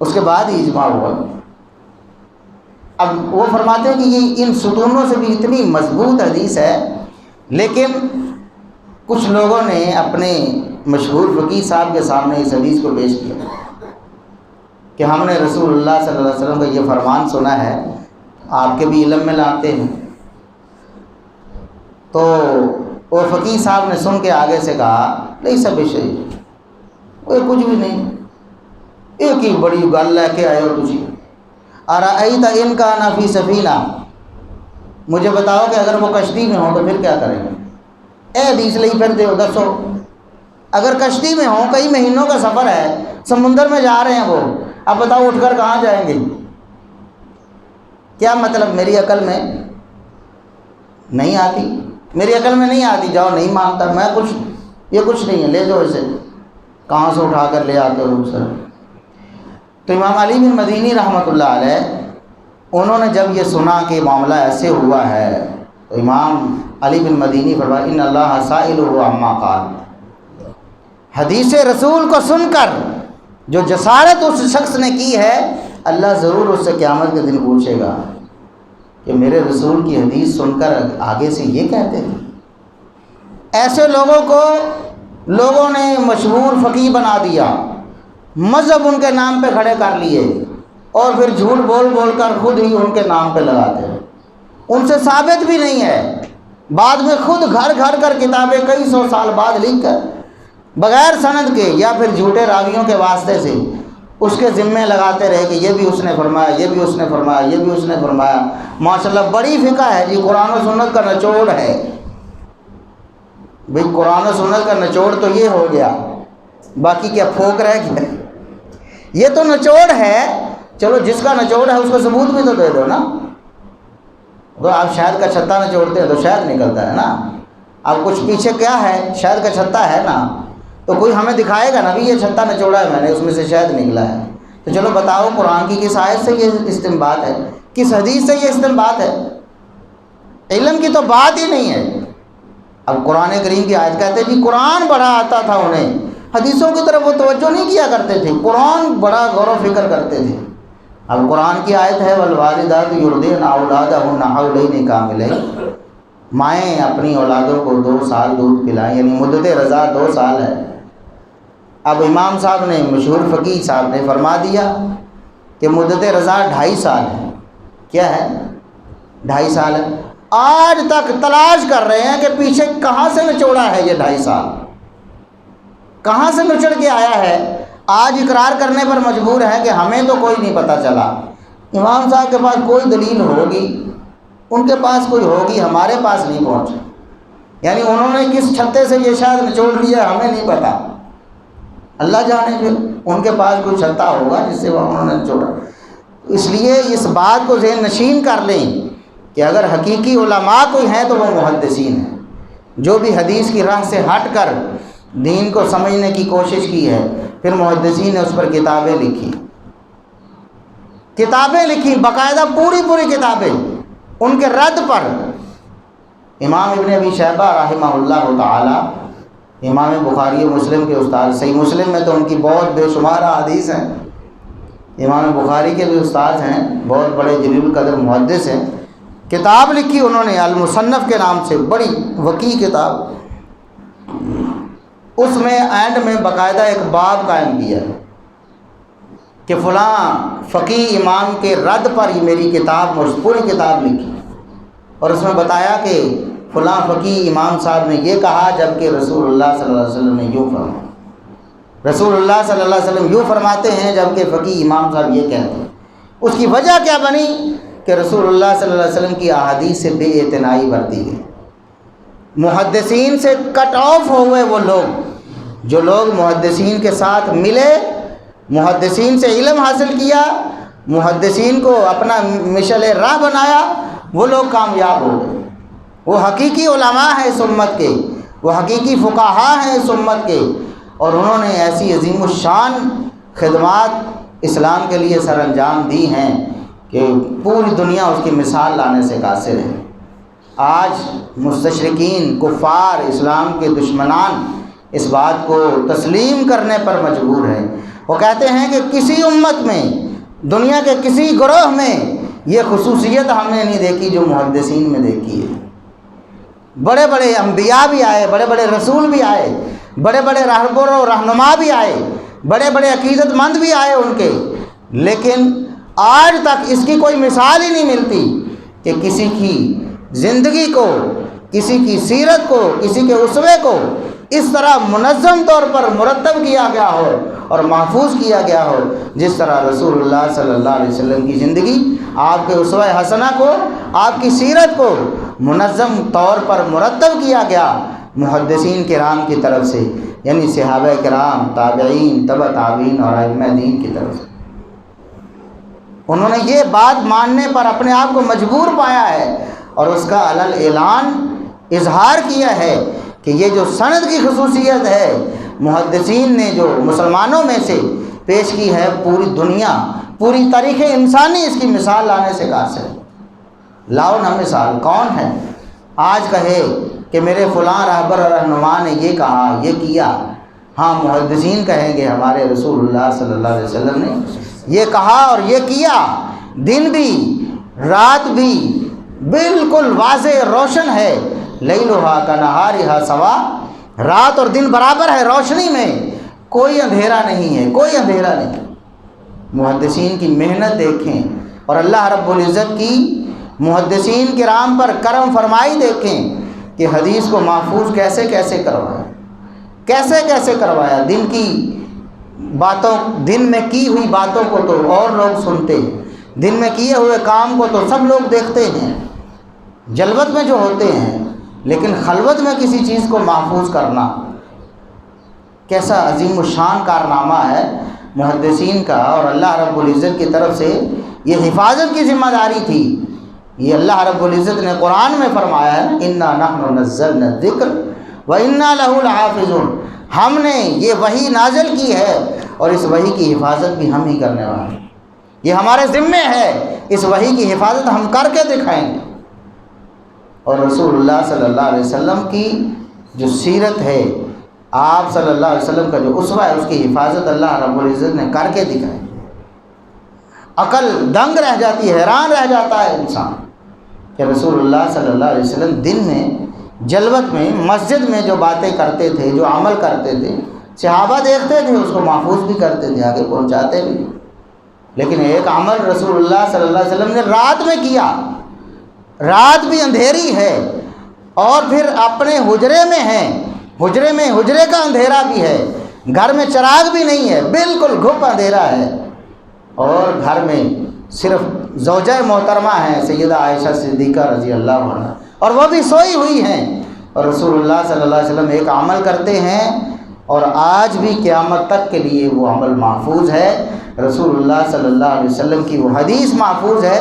اس کے بعد ہی اجماع ہوا۔ اب وہ فرماتے ہیں کہ یہ ان ستونوں سے بھی اتنی مضبوط حدیث ہے، لیکن کچھ لوگوں نے اپنے مشہور فقیہ صاحب کے سامنے اس حدیث کو پیش کیا کہ ہم نے رسول اللہ صلی اللہ علیہ وسلم کا یہ فرمان سنا ہے، آپ کے بھی علم میں لاتے ہیں۔ تو وہ فقیہ صاحب نے سن کے آگے سے کہا نہیں سب شہید، وہ کچھ بھی نہیں، ایک ہی بڑی گل لے کے آئے ہو تجھے، ارأیت ان کان فی سفینہ، مجھے بتاؤ کہ اگر وہ کشتی میں ہوں تو پھر کیا کریں گے؟ اے حدیث لئی پھر دے دسو، اگر کشتی میں ہوں، کئی مہینوں کا سفر ہے، سمندر میں جا رہے ہیں وہ، اب بتاؤ اٹھ کر کہاں جائیں گے؟ کیا مطلب میری عقل میں نہیں آتی، میری عقل میں نہیں آتی، جاؤ نہیں مانتا میں، یہ کچھ نہیں ہے، لے جاؤ اسے، کہاں سے اٹھا کر لے آتے ہو سر۔ تو امام علی بن مدینی رحمۃ اللہ علیہ انہوں نے جب یہ سنا کہ معاملہ ایسے ہوا ہے تو امام علی بن مدینی فرمایا ان اللہ سائلہ عما قال، حدیث رسول کو سن کر جو جسارت اس شخص نے کی ہے، اللہ ضرور اس سے قیامت کے دن پوچھے گا کہ میرے رسول کی حدیث سن کر آگے سے یہ کہتے تھے۔ ایسے لوگوں کو لوگوں نے مشہور فقیہ بنا دیا، مذہب ان کے نام پہ کھڑے کر لیے، اور پھر جھوٹ بول بول کر خود ہی ان کے نام پہ لگاتے ہیں، ان سے ثابت بھی نہیں ہے، بعد میں خود گھر گھر کر کتابیں کئی 100 سال بعد لکھ کر بغیر سند کے یا پھر جھوٹے راویوں کے واسطے سے اس کے ذمے لگاتے رہے کہ یہ بھی اس نے فرمایا، یہ بھی اس نے فرمایا، یہ بھی اس نے فرمایا۔ ماشاءاللہ بڑی فقہ ہے جی، قرآن و سنت کا نچوڑ ہے بھئی، قرآن و سنت کا نچوڑ تو یہ ہو گیا، باقی کیا پھوک رہ گیا؟ یہ تو نچوڑ ہے، چلو جس کا نچوڑ ہے اس کو ثبوت بھی تو دے دو نا۔ تو آپ شہد کا چھتا نچوڑتے ہیں تو شہد نکلتا ہے نا، اب کچھ پیچھے کیا ہے، شہد کا چھتا ہے نا، تو کوئی ہمیں دکھائے گا نا بھی یہ چھتا نچوڑا ہے میں نے، اس میں سے شہد نکلا ہے، تو چلو بتاؤ قرآن کی کس آیت سے یہ استنباط ہے، کس حدیث سے یہ استنباط ہے؟ علم کی تو بات ہی نہیں ہے۔ اب قرآن کریم کی آیت کہتے ہیں جی قرآن بڑا آتا تھا انہیں، حدیثوں کی طرف وہ توجہ نہیں کیا کرتے تھے، قرآن بڑا غور و فکر کرتے تھے۔ اب قرآن کی آیت ہے والوالدات یرضعن اولادہن حولین کاملین، مائیں اپنی اولادوں کو 2 سال دودھ پلائیں، یعنی مدت رضاع 2 سال ہے۔ اب امام صاحب نے، مشہور فقیہ صاحب نے فرما دیا کہ مدت رضاع 2.5 سال ہے۔ کیا ہے؟ 2.5 سال ہے۔ آج تک تلاش کر رہے ہیں کہ پیچھے کہاں سے نچوڑا ہے یہ 2.5 سال، کہاں سے نچڑ کے آیا ہے۔ آج اقرار کرنے پر مجبور ہے کہ ہمیں تو کوئی نہیں پتہ چلا، امام صاحب کے پاس کوئی دلیل ہوگی، ان کے پاس کوئی ہوگی، ہمارے پاس نہیں پہنچی، یعنی انہوں نے کس چھتے سے یہ شاید نچوڑ لیا ہمیں نہیں پتہ، اللہ جانے، پھر ان کے پاس کوئی چھتا ہوگا جس سے وہ انہوں نے نچوڑا۔ اس لیے اس بات کو ذہن نشین کر لیں کہ اگر حقیقی علماء کوئی ہیں تو وہ محدثین ہیں، جو بھی حدیث کی راہ سے ہٹ کر دین کو سمجھنے کی کوشش کی ہے، پھر محدثین نے اس پر کتابیں لکھی باقاعدہ پوری کتابیں ان کے رد پر۔ امام ابن ابی شیبہ رحمہ اللہ تعالی، امام بخاری و مسلم کے استاد، صحیح مسلم میں تو ان کی بہت بے شمار احادیث ہیں، امام بخاری کے بھی استاد ہیں، بہت بڑے جلیل القدر محدث ہیں۔ کتاب لکھی انہوں نے المصنف کے نام سے، بڑی وسیع کتاب، اس میں اینڈ میں باقاعدہ ایک باب قائم کیا کہ فلاں فقیہ امام کے رد پر یہ میری کتاب، پوری کتاب لکھی، اور اس میں بتایا کہ فلاں فقیہ امام صاحب نے یہ کہا جبکہ رسول اللہ صلی اللہ علیہ وسلم نے یوں فرمایا، رسول اللہ صلی اللہ علیہ وسلم یوں فرماتے ہیں جبکہ فقیہ امام صاحب یہ کہتے ہیں۔ اس کی وجہ کیا بنی کہ رسول اللہ صلی اللہ علیہ وسلم کی احادیث سے بے اعتنائی برتی گئی۔ محدثین سے کٹ آف ہوئے وہ لوگ، جو لوگ محدثین کے ساتھ ملے، محدثین سے علم حاصل کیا، محدثین کو اپنا مشعل راہ بنایا، وہ لوگ کامیاب ہو گئے۔ وہ حقیقی علماء ہیں اس امت کے، وہ حقیقی فقہا ہیں اس امت کے، اور انہوں نے ایسی عظیم الشان خدمات اسلام کے لیے سر انجام دی ہیں کہ پوری دنیا اس کی مثال لانے سے قاصر ہے۔ آج مستشرقین، کفار، اسلام کے دشمنان اس بات کو تسلیم کرنے پر مجبور ہیں۔ وہ کہتے ہیں کہ کسی امت میں، دنیا کے کسی گروہ میں یہ خصوصیت ہم نے نہیں دیکھی جو محدثین میں دیکھی ہے۔ بڑے بڑے انبیاء بھی آئے، بڑے بڑے رسول بھی آئے، بڑے بڑے راہبر و رہنما بھی آئے، بڑے بڑے عقیدت مند بھی آئے ان کے، لیکن آج تک اس کی کوئی مثال ہی نہیں ملتی کہ کسی کی زندگی کو، کسی کی سیرت کو، کسی کے اسوے کو اس طرح منظم طور پر مرتب کیا گیا ہو اور محفوظ کیا گیا ہو جس طرح رسول اللہ صلی اللہ علیہ وسلم کی زندگی، آپ کے اسوہ حسنہ کو، آپ کی سیرت کو منظم طور پر مرتب کیا گیا محدثین کرام کی طرف سے، یعنی صحابہ کرام، تابعین، تبع تابعین اور ائمہ دین کی طرف سے۔ انہوں نے یہ بات ماننے پر اپنے آپ کو مجبور پایا ہے اور اس کا علل اعلان اظہار کیا ہے کہ یہ جو سند کی خصوصیت ہے محدثین نے جو مسلمانوں میں سے پیش کی ہے، پوری دنیا، پوری تاریخ انسانی اس کی مثال لانے سے قاصر ہے۔ لاؤ نہ مثال، کون ہے آج کہے کہ میرے فلاں رہبر اور رہنما نے یہ کہا، یہ کیا؟ ہاں، محدثین کہیں گے ہمارے رسول اللہ صلی اللہ علیہ وسلم نے یہ کہا اور یہ کیا، دن بھی رات بھی بالکل واضح روشن ہے، لیلھا کنہارھا سوا، رات اور دن برابر ہے روشنی میں، کوئی اندھیرا نہیں ہے، کوئی اندھیرا نہیں۔ محدثین کی محنت دیکھیں اور اللہ رب العزت کی محدثین کرام پر کرم فرمائی دیکھیں کہ حدیث کو محفوظ کیسے کیسے کروایا، کیسے کیسے کروایا۔ دن کی باتوں، دن میں کی ہوئی باتوں کو تو اور لوگ سنتے ہیں، دن میں کیے ہوئے کام کو تو سب لوگ دیکھتے ہیں، جلوت میں جو ہوتے ہیں، لیکن خلوت میں کسی چیز کو محفوظ کرنا کیسا عظیم الشان کارنامہ ہے محدثین کا، اور اللہ رب العزت کی طرف سے یہ حفاظت کی ذمہ داری تھی۔ یہ اللہ رب العزت نے قرآن میں فرمایا ہے، انا نحن نزلنا الذکر وانا لہ لحافظون، ہم نے یہ وحی نازل کی ہے اور اس وحی کی حفاظت بھی ہم ہی کرنے والے ہیں، یہ ہمارے ذمے ہے، اس وحی کی حفاظت ہم کر کے دکھائیں گے۔ اور رسول اللہ صلی اللہ علیہ وسلم کی جو سیرت ہے، آپ صلی اللہ علیہ وسلم کا جو اسوہ ہے، اس کی حفاظت اللہ رب العزت نے کر کے دکھائی۔ عقل دنگ رہ جاتی ہے، حیران رہ جاتا ہے انسان کہ رسول اللہ صلی اللہ علیہ وسلم دن میں جلوت میں مسجد میں جو باتیں کرتے تھے، جو عمل کرتے تھے، صحابہ دیکھتے تھے، اس کو محفوظ بھی کرتے تھے، آگے پہنچاتے بھی۔ لیکن ایک عمل رسول اللہ صلی اللہ علیہ وسلم نے رات میں کیا، رات بھی اندھیری ہے اور پھر اپنے حجرے میں ہیں، حجرے کا اندھیرا بھی ہے، گھر میں چراغ بھی نہیں ہے، بالکل گھپ اندھیرا ہے، اور گھر میں صرف زوجہ محترمہ ہیں سیدہ عائشہ صدیقہ رضی اللہ عنہا، اور وہ بھی سوئی ہوئی ہیں، اور رسول اللہ صلی اللہ علیہ وسلم ایک عمل کرتے ہیں اور آج بھی قیامت تک کے لیے وہ عمل محفوظ ہے۔ رسول اللہ صلی اللہ علیہ وسلم کی وہ حدیث محفوظ ہے۔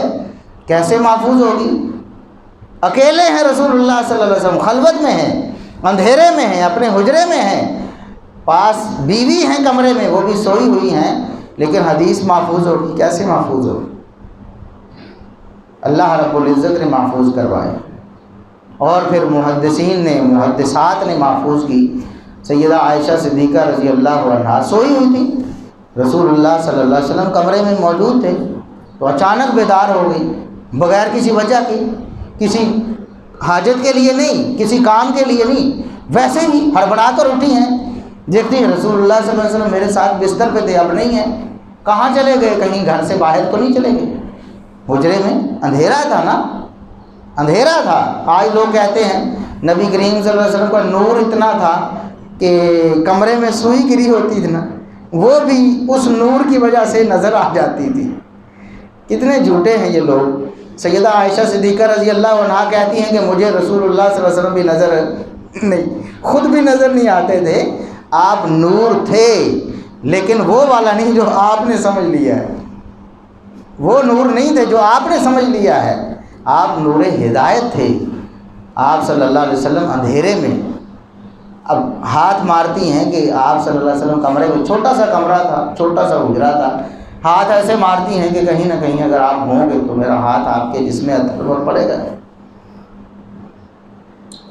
کیسے محفوظ ہوگی؟ اکیلے ہیں رسول اللہ صلی اللہ علیہ وسلم، خلوت میں ہیں، اندھیرے میں ہیں، اپنے حجرے میں ہیں، پاس بیوی ہیں کمرے میں، وہ بھی سوئی ہوئی ہیں، لیکن حدیث محفوظ ہوگی۔ کیسے محفوظ ہوگی؟ اللہ رب العزت نے محفوظ کروائے، اور پھر محدثین نے، محدثات نے محفوظ کی۔ سیدہ عائشہ صدیقہ رضی اللہ عنہا سوئی ہوئی تھی، رسول اللہ صلی اللہ علیہ وسلم کمرے میں موجود تھے، تو اچانک بیدار ہو گئی، بغیر کسی وجہ کی، کسی حاجت کے لیے نہیں، کسی کام کے لیے نہیں، ویسے ہی ہڑبڑا کر اٹھی ہیں، دیکھتی ہیں رسول اللہ صلی اللہ علیہ وسلم میرے ساتھ بستر پہ تھے، اب نہیں ہیں، کہاں چلے گئے؟ کہیں گھر سے باہر تو نہیں چلے گئے؟ حجرے میں اندھیرا تھا نا، اندھیرا تھا۔ آج لوگ کہتے ہیں نبی کریم صلی اللہ علیہ وسلم کا نور اتنا تھا کہ کمرے میں سوئی گری ہوتی تھی نا، وہ بھی اس نور کی وجہ سے نظر آ جاتی تھی۔ کتنے جھوٹے ہیں یہ لوگ۔ سیدہ عائشہ صدیقہ رضی اللہ عنہا کہتی ہیں کہ مجھے رسول اللہ صلی اللہ علیہ وسلم بھی نظر نہیں، خود بھی نظر نہیں آتے تھے، آپ نور تھے، لیکن وہ والا نہیں جو آپ نے سمجھ لیا ہے، وہ نور نہیں تھے جو آپ نے سمجھ لیا ہے، آپ نور ہدایت تھے۔ آپ صلی اللہ علیہ وسلم اندھیرے میں، اب ہاتھ مارتی ہیں کہ آپ صلی اللہ علیہ وسلم کمرے میں، چھوٹا سا کمرہ تھا، چھوٹا سا حجرہ تھا، ہاتھ ایسے مارتی ہیں کہ کہیں نہ کہیں اگر آپ ہوں گے تو میرا ہاتھ آپ کے جسم پر پڑے گا۔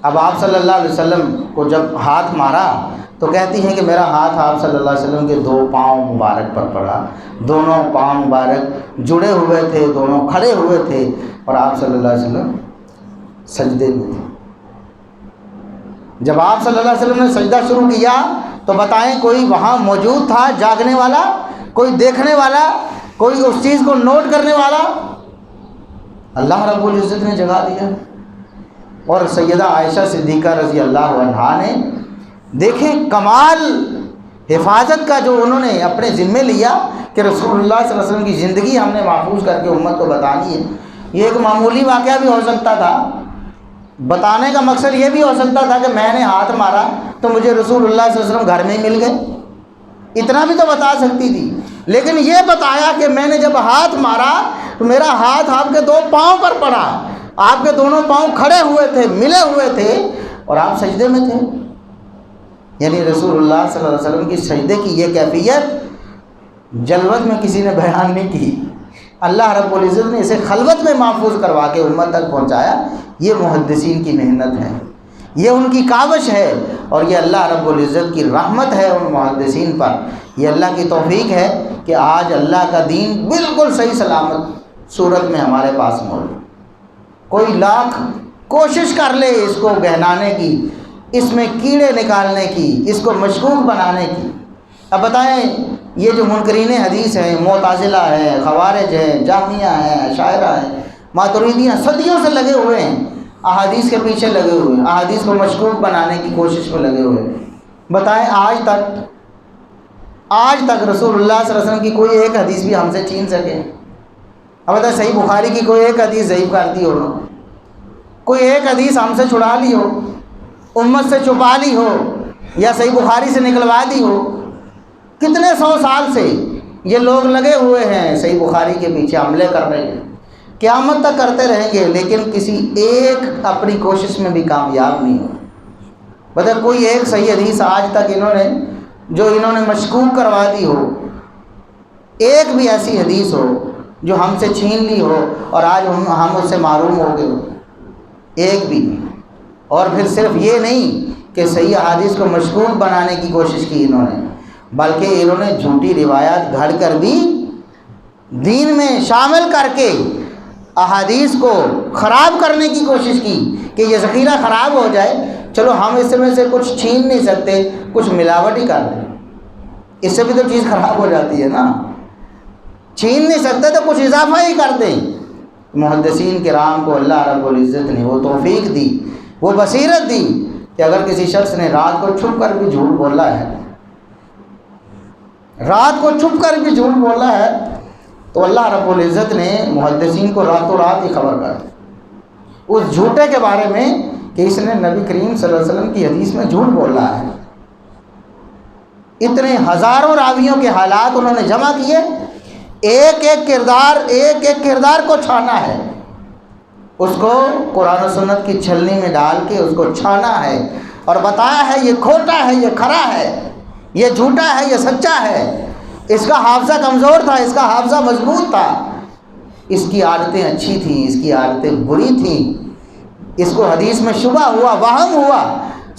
اب آپ صلی اللہ علیہ وسلم کو جب ہاتھ مارا تو کہتی ہیں کہ میرا ہاتھ آپ صلی اللہ علیہ وسلم کے 2 پاؤں مبارک پر پڑا، دونوں پاؤں مبارک جڑے ہوئے تھے، دونوں کھڑے ہوئے تھے، اور آپ صلی اللہ علیہ وسلم سجدے میں تھے۔ جب آپ صلی اللہ علیہ وسلم نے سجدہ شروع کیا تو بتائیں کوئی وہاں موجود تھا جاگنے والا، کوئی دیکھنے والا، کوئی اس چیز کو نوٹ کرنے والا؟ اللہ رب العزت نے جگا دیا۔ اور سیدہ عائشہ صدیقہ رضی اللہ عنہا نے دیکھیں کمال حفاظت کا جو انہوں نے اپنے ذمے لیا کہ رسول اللہ صلی اللہ علیہ وسلم کی زندگی ہم نے محفوظ کر کے امت کو بتانی ہے۔ یہ ایک معمولی واقعہ بھی ہو سکتا تھا، بتانے کا مقصد یہ بھی ہو سکتا تھا کہ میں نے ہاتھ مارا تو مجھے رسول اللہ صلی اللہ علیہ وسلم گھر میں ہی مل گئے، اتنا بھی تو بتا سکتی تھی، لیکن یہ بتایا کہ میں نے جب ہاتھ مارا تو میرا ہاتھ آپ کے 2 پاؤں پر پڑا، آپ کے دونوں پاؤں کھڑے ہوئے تھے، ملے ہوئے تھے، اور آپ سجدے میں تھے۔ یعنی رسول اللہ صلی اللہ علیہ وسلم کی سجدے کی یہ کیفیت جلوت میں کسی نے بیان نہیں کی، اللہ رب العزت نے اسے خلوت میں محفوظ کروا کے امت تک پہنچایا۔ یہ محدثین کی محنت ہے، یہ ان کی کاوش ہے، اور یہ اللہ رب العزت کی رحمت ہے ان محدثین پر۔ یہ اللہ کی توفیق ہے کہ آج اللہ کا دین بالکل صحیح سلامت صورت میں ہمارے پاس موجود۔ کوئی لاکھ کوشش کر لے اس کو گہنانے کی، اس میں کیڑے نکالنے کی، اس کو مشکوک بنانے کی۔ اب بتائیں یہ جو منکرین حدیث ہیں، معتزلہ ہیں، خوارج ہیں، جہمیہ ہیں، اشاعرہ ہیں، ماتریدیہ، صدیوں سے لگے ہوئے ہیں، احادیث کے پیچھے لگے ہوئے ہیں، احادیث کو مشکوک بنانے کی کوشش میں لگے ہوئے ہیں۔ بتائیں آج تک رسول اللہ صلی اللہ علیہ وسلم کی کوئی ایک حدیث بھی ہم سے چھین سکے؟ اب بتائیں صحیح بخاری کی کوئی ایک حدیث ضعیف کر دی ہو، کوئی ایک حدیث ہم سے چھڑا لی ہو، امت سے چھپا لی ہو، یا صحیح بخاری سے نکلوا دی ہو؟ کتنے 100 سال سے یہ لوگ لگے ہوئے ہیں صحیح بخاری کے پیچھے عملے کر رہے ہیں، قیامت تک کرتے رہیں گے، لیکن کسی ایک اپنی کوشش میں بھی کامیاب نہیں ہو۔ بتا کوئی ایک صحیح حدیث آج تک انہوں نے مشکوک کروا دی ہو، ایک بھی ایسی حدیث ہو جو ہم سے چھین لی ہو اور آج ہم اس سے معروم ہو گئے ہو؟ ایک بھی نہیں۔ اور پھر صرف یہ نہیں کہ صحیح احادیث کو مشکوک بنانے کی کوشش کی انہوں نے، بلکہ انہوں نے جھوٹی روایات گھڑ کر بھی دین میں شامل کر کے احادیث کو خراب کرنے کی کوشش کی کہ یہ ذخیرہ خراب ہو جائے، چلو ہم اس میں سے کچھ چھین نہیں سکتے، کچھ ملاوٹ ہی کر دیں، اس سے بھی تو چیز خراب ہو جاتی ہے نا، چھین نہیں سکتے تو کچھ اضافہ ہی کر دیں۔ محدثین کرام کو اللہ رب العزت نے وہ توفیق دی، وہ بصیرت دی کہ اگر کسی شخص نے رات کو چھپ کر بھی جھوٹ بولا ہے، رات کو چھپ کر بھی جھوٹ بولا ہے، تو اللہ رب العزت نے محدثین کو راتوں رات ہی خبر کر دی اس جھوٹے کے بارے میں کہ اس نے نبی کریم صلی اللہ علیہ وسلم کی حدیث میں جھوٹ بولا ہے۔ اتنے ہزاروں راویوں کے حالات انہوں نے جمع کیے، ایک ایک کردار کو چھانا ہے، اس کو قرآن و سنت کی چھلنی میں ڈال کے اس کو چھانا ہے اور بتایا ہے یہ کھوٹا ہے، یہ کھرا ہے، یہ جھوٹا ہے، یہ سچا ہے۔ اس کا حافظہ کمزور تھا، اس کا حافظہ مضبوط تھا، اس کی عادتیں اچھی تھیں، اس کی عادتیں بری تھیں، اس کو حدیث میں شبہ ہوا، وہم ہوا،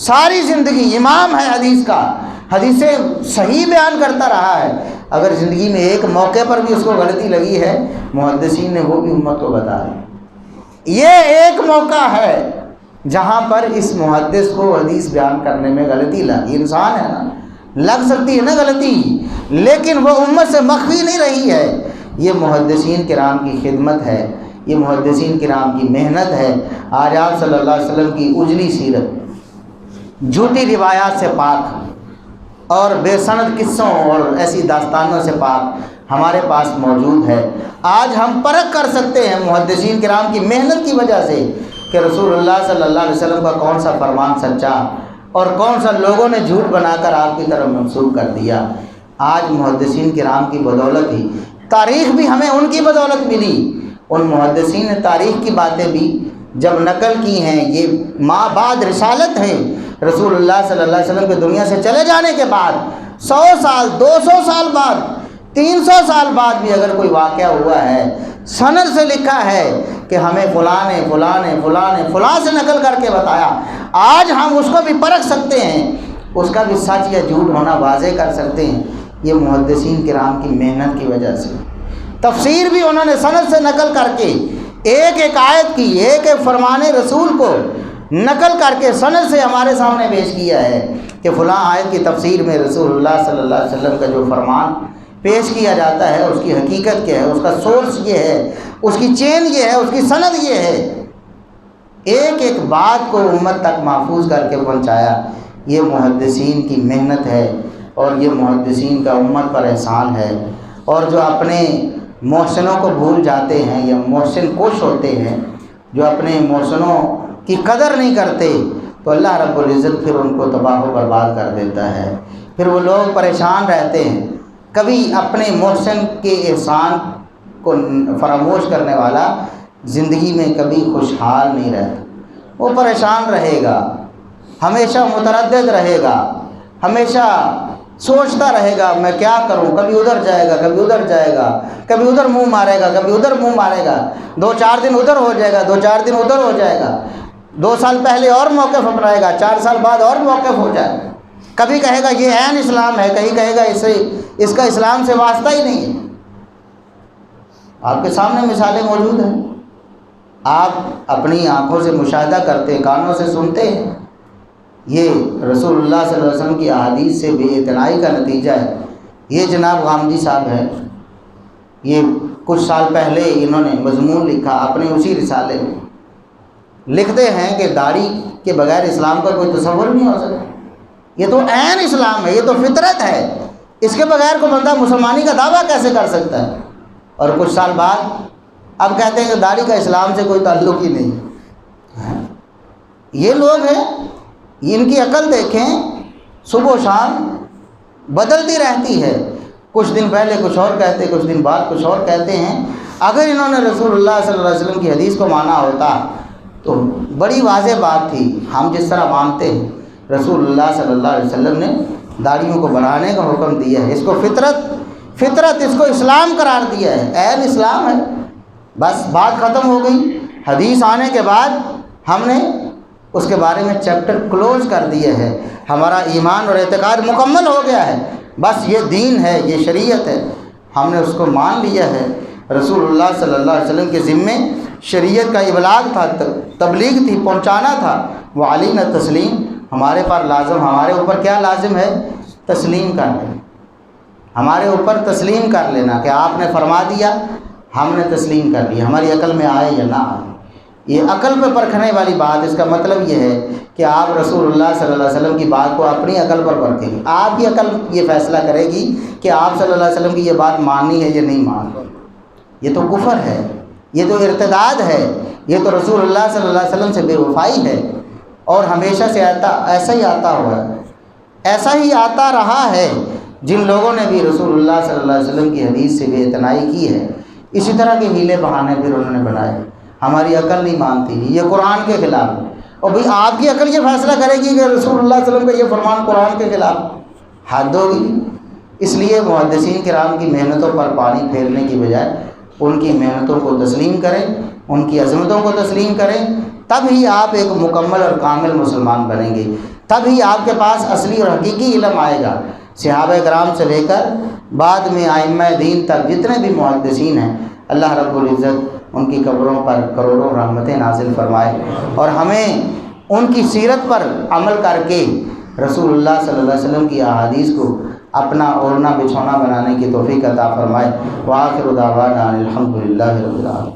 ساری زندگی امام ہے حدیث کا، حدیثیں صحیح بیان کرتا رہا ہے، اگر زندگی میں ایک موقع پر بھی اس کو غلطی لگی ہے محدثین نے وہ بھی امت کو بتا دی۔ یہ ایک موقع ہے جہاں پر اس محدث کو حدیث بیان کرنے میں غلطی لگی، انسان ہے نا، لگ سکتی ہے نا غلطی، لیکن وہ امت سے مخفی نہیں رہی ہے۔ یہ محدثین کرام کی خدمت ہے، یہ محدثین کرام کی محنت ہے۔ آج آپ صلی اللہ علیہ وسلم کی اجلی سیرت جھوٹی روایات سے پاک اور بے سند قصوں اور ایسی داستانوں سے پاک ہمارے پاس موجود ہے۔ آج ہم پرکھ کر سکتے ہیں محدثین کرام کی محنت کی وجہ سے کہ رسول اللہ صلی اللہ علیہ وسلم کا کون سا فرمان سچا اور کون سا لوگوں نے جھوٹ بنا کر آپ کی طرف منسوب کر دیا۔ آج محدثین کرام کی بدولت ہی تاریخ بھی ہمیں ان کی بدولت ملی۔ ان محدثین نے تاریخ کی باتیں بھی جب نقل کی ہیں، یہ ما بعد رسالت ہے، رسول اللہ صلی اللہ علیہ وسلم کے دنیا سے چلے جانے کے بعد 100 سال 200 سال بعد 300 سال بعد بھی اگر کوئی واقعہ ہوا ہے، سند سے لکھا ہے کہ ہمیں فلاں نے فلاں نے فلاں نے فلاں سے نقل کر کے بتایا، آج ہم اس کو بھی پرکھ سکتے ہیں، اس کا بھی سچ یا جھوٹ ہونا واضح کر سکتے ہیں، یہ محدثین کرام کی محنت کی وجہ سے۔ تفسیر بھی انہوں نے سند سے نقل کر کے ایک ایک آیت کی، ایک ایک فرمان رسول کو نقل کر کے سند سے ہمارے سامنے پیش کیا ہے کہ فلاں آیت کی تفسیر میں رسول اللہ صلی اللہ علیہ وسلم کا جو فرمان پیش کیا جاتا ہے اس کی حقیقت کیا ہے، اس کا سورس یہ ہے، اس کی چین یہ ہے، اس کی سند یہ ہے۔ ایک ایک بات کو امت تک محفوظ کر کے پہنچایا، یہ محدثین کی محنت ہے اور یہ محدثین کا امت پر احسان ہے۔ اور جو اپنے محسنوں کو بھول جاتے ہیں یا محسن کش ہوتے ہیں، جو اپنے محسنوں کی قدر نہیں کرتے، تو اللہ رب العزت پھر ان کو تباہ و برباد کر دیتا ہے۔ پھر وہ لوگ پریشان رہتے ہیں، کبھی اپنے محسن کے احسان کو فراموش کرنے والا زندگی میں کبھی خوشحال نہیں رہتا، وہ پریشان رہے گا، ہمیشہ متردد رہے گا، ہمیشہ سوچتا رہے گا میں کیا کروں، کبھی ادھر جائے گا، کبھی ادھر جائے گا، کبھی ادھر منہ مارے گا، کبھی ادھر منہ مارے گا، 2-4 دن ادھر ہو جائے گا، 2-4 دن ادھر ہو جائے گا، 2 سال پہلے اور موقف اپنائے گا، 4 سال بعد اور موقف ہو جائے گا، کبھی کہے گا یہ عین اسلام ہے، کہیں کہے گا اس کا اسلام سے واسطہ ہی نہیں ہے۔ آپ کے سامنے مثالیں موجود ہیں، آپ اپنی آنکھوں سے مشاہدہ کرتے، کانوں سے سنتے ہیں، یہ رسول اللہ صلی اللہ علیہ وسلم کی احادیث سے بے اعتنائی کا نتیجہ ہے۔ یہ جناب غامدی صاحب ہیں، یہ کچھ سال پہلے انہوں نے مضمون لکھا اپنے اسی رسالے میں، لکھتے ہیں کہ داڑھی کے بغیر اسلام کا کوئی تصور نہیں ہو سکتا، یہ تو عین اسلام ہے، یہ تو فطرت ہے، اس کے بغیر کوئی بندہ مسلمانی کا دعویٰ کیسے کر سکتا ہے؟ اور کچھ سال بعد اب کہتے ہیں کہ داڑھی کا اسلام سے کوئی تعلق ہی نہیں۔ یہ لوگ ہیں، ان کی عقل دیکھیں، صبح و شام بدلتی رہتی ہے، کچھ دن پہلے کچھ اور کہتے، کچھ دن بعد کچھ اور کہتے ہیں۔ اگر انہوں نے رسول اللہ صلی اللہ علیہ وسلم کی حدیث کو مانا ہوتا تو بڑی واضح بات تھی، ہم جس طرح مانتے ہیں رسول اللہ صلی اللہ علیہ وسلم نے داڑھیوں کو بڑھانے کا حکم دیا ہے، اس کو فطرت اس کو اسلام قرار دیا ہے، عین اسلام ہے، بس بات ختم ہو گئی۔ حدیث آنے کے بعد ہم نے اس کے بارے میں چیپٹر کلوز کر دیے ہے، ہمارا ایمان اور اعتقاد مکمل ہو گیا ہے، بس یہ دین ہے، یہ شریعت ہے، ہم نے اس کو مان لیا ہے۔ رسول اللہ صلی اللہ علیہ وسلم کے ذمے شریعت کا ابلاغ تھا، تبلیغ تھی، پہنچانا تھا۔ وہ علینا تسلیم، ہمارے پر لازم، ہمارے اوپر کیا لازم ہے؟ تسلیم کر لینا، ہمارے اوپر تسلیم کر لینا کہ آپ نے فرما دیا، ہم نے تسلیم کر لیا، ہماری عقل میں آئے یا نہ آئے۔ یہ عقل پہ پرکھنے والی بات، اس کا مطلب یہ ہے کہ آپ رسول اللہ صلی اللہ علیہ وسلم کی بات کو اپنی عقل پر پرکھیں گے، آپ کی عقل یہ فیصلہ کرے گی کہ آپ صلی اللہ علیہ وسلم کی یہ بات ماننی ہے یا نہیں ماننی۔ یہ تو کفر ہے، یہ تو ارتداد ہے، یہ تو رسول اللہ صلی اللہ علیہ وسلم سے بے وفائی ہے، اور ہمیشہ سے ایسا ہی آتا ہوا ہے، ایسا ہی آتا رہا ہے۔ جن لوگوں نے بھی رسول اللہ صلی اللہ علیہ وسلم کی حدیث سے بے اعتنائی کی ہے، اسی طرح کے ہیلے بہانے پھر انہوں نے بنائے، ہماری عقل نہیں مانتی، یہ قرآن کے خلاف ہے۔ اور بھئی آپ کی عقل یہ فیصلہ کرے گی کہ رسول اللہ صلی اللہ علیہ وسلم کا یہ فرمان قرآن کے خلاف، حد ہوگی۔ اس لیے محدثین کرام کی محنتوں پر پانی پھیرنے کی بجائے ان کی محنتوں کو تسلیم کریں، ان کی عظمتوں کو تسلیم کریں، تب ہی آپ ایک مکمل اور کامل مسلمان بنیں گے، تب ہی آپ کے پاس اصلی اور حقیقی علم آئے گا۔ صحابہ کرام سے لے کر بعد میں ائمہ دین تک جتنے بھی محدثین ہیں، اللہ رب العزت ان کی قبروں پر کروڑوں رحمتیں نازل فرمائے، اور ہمیں ان کی سیرت پر عمل کر کے رسول اللہ صلی اللہ علیہ وسلم کی احادیث کو اپنا اوڑھنا بچھونا بنانے کی توفیق عطا فرمائے۔ وآخر دعوانا الحمدللہ رب العالمین۔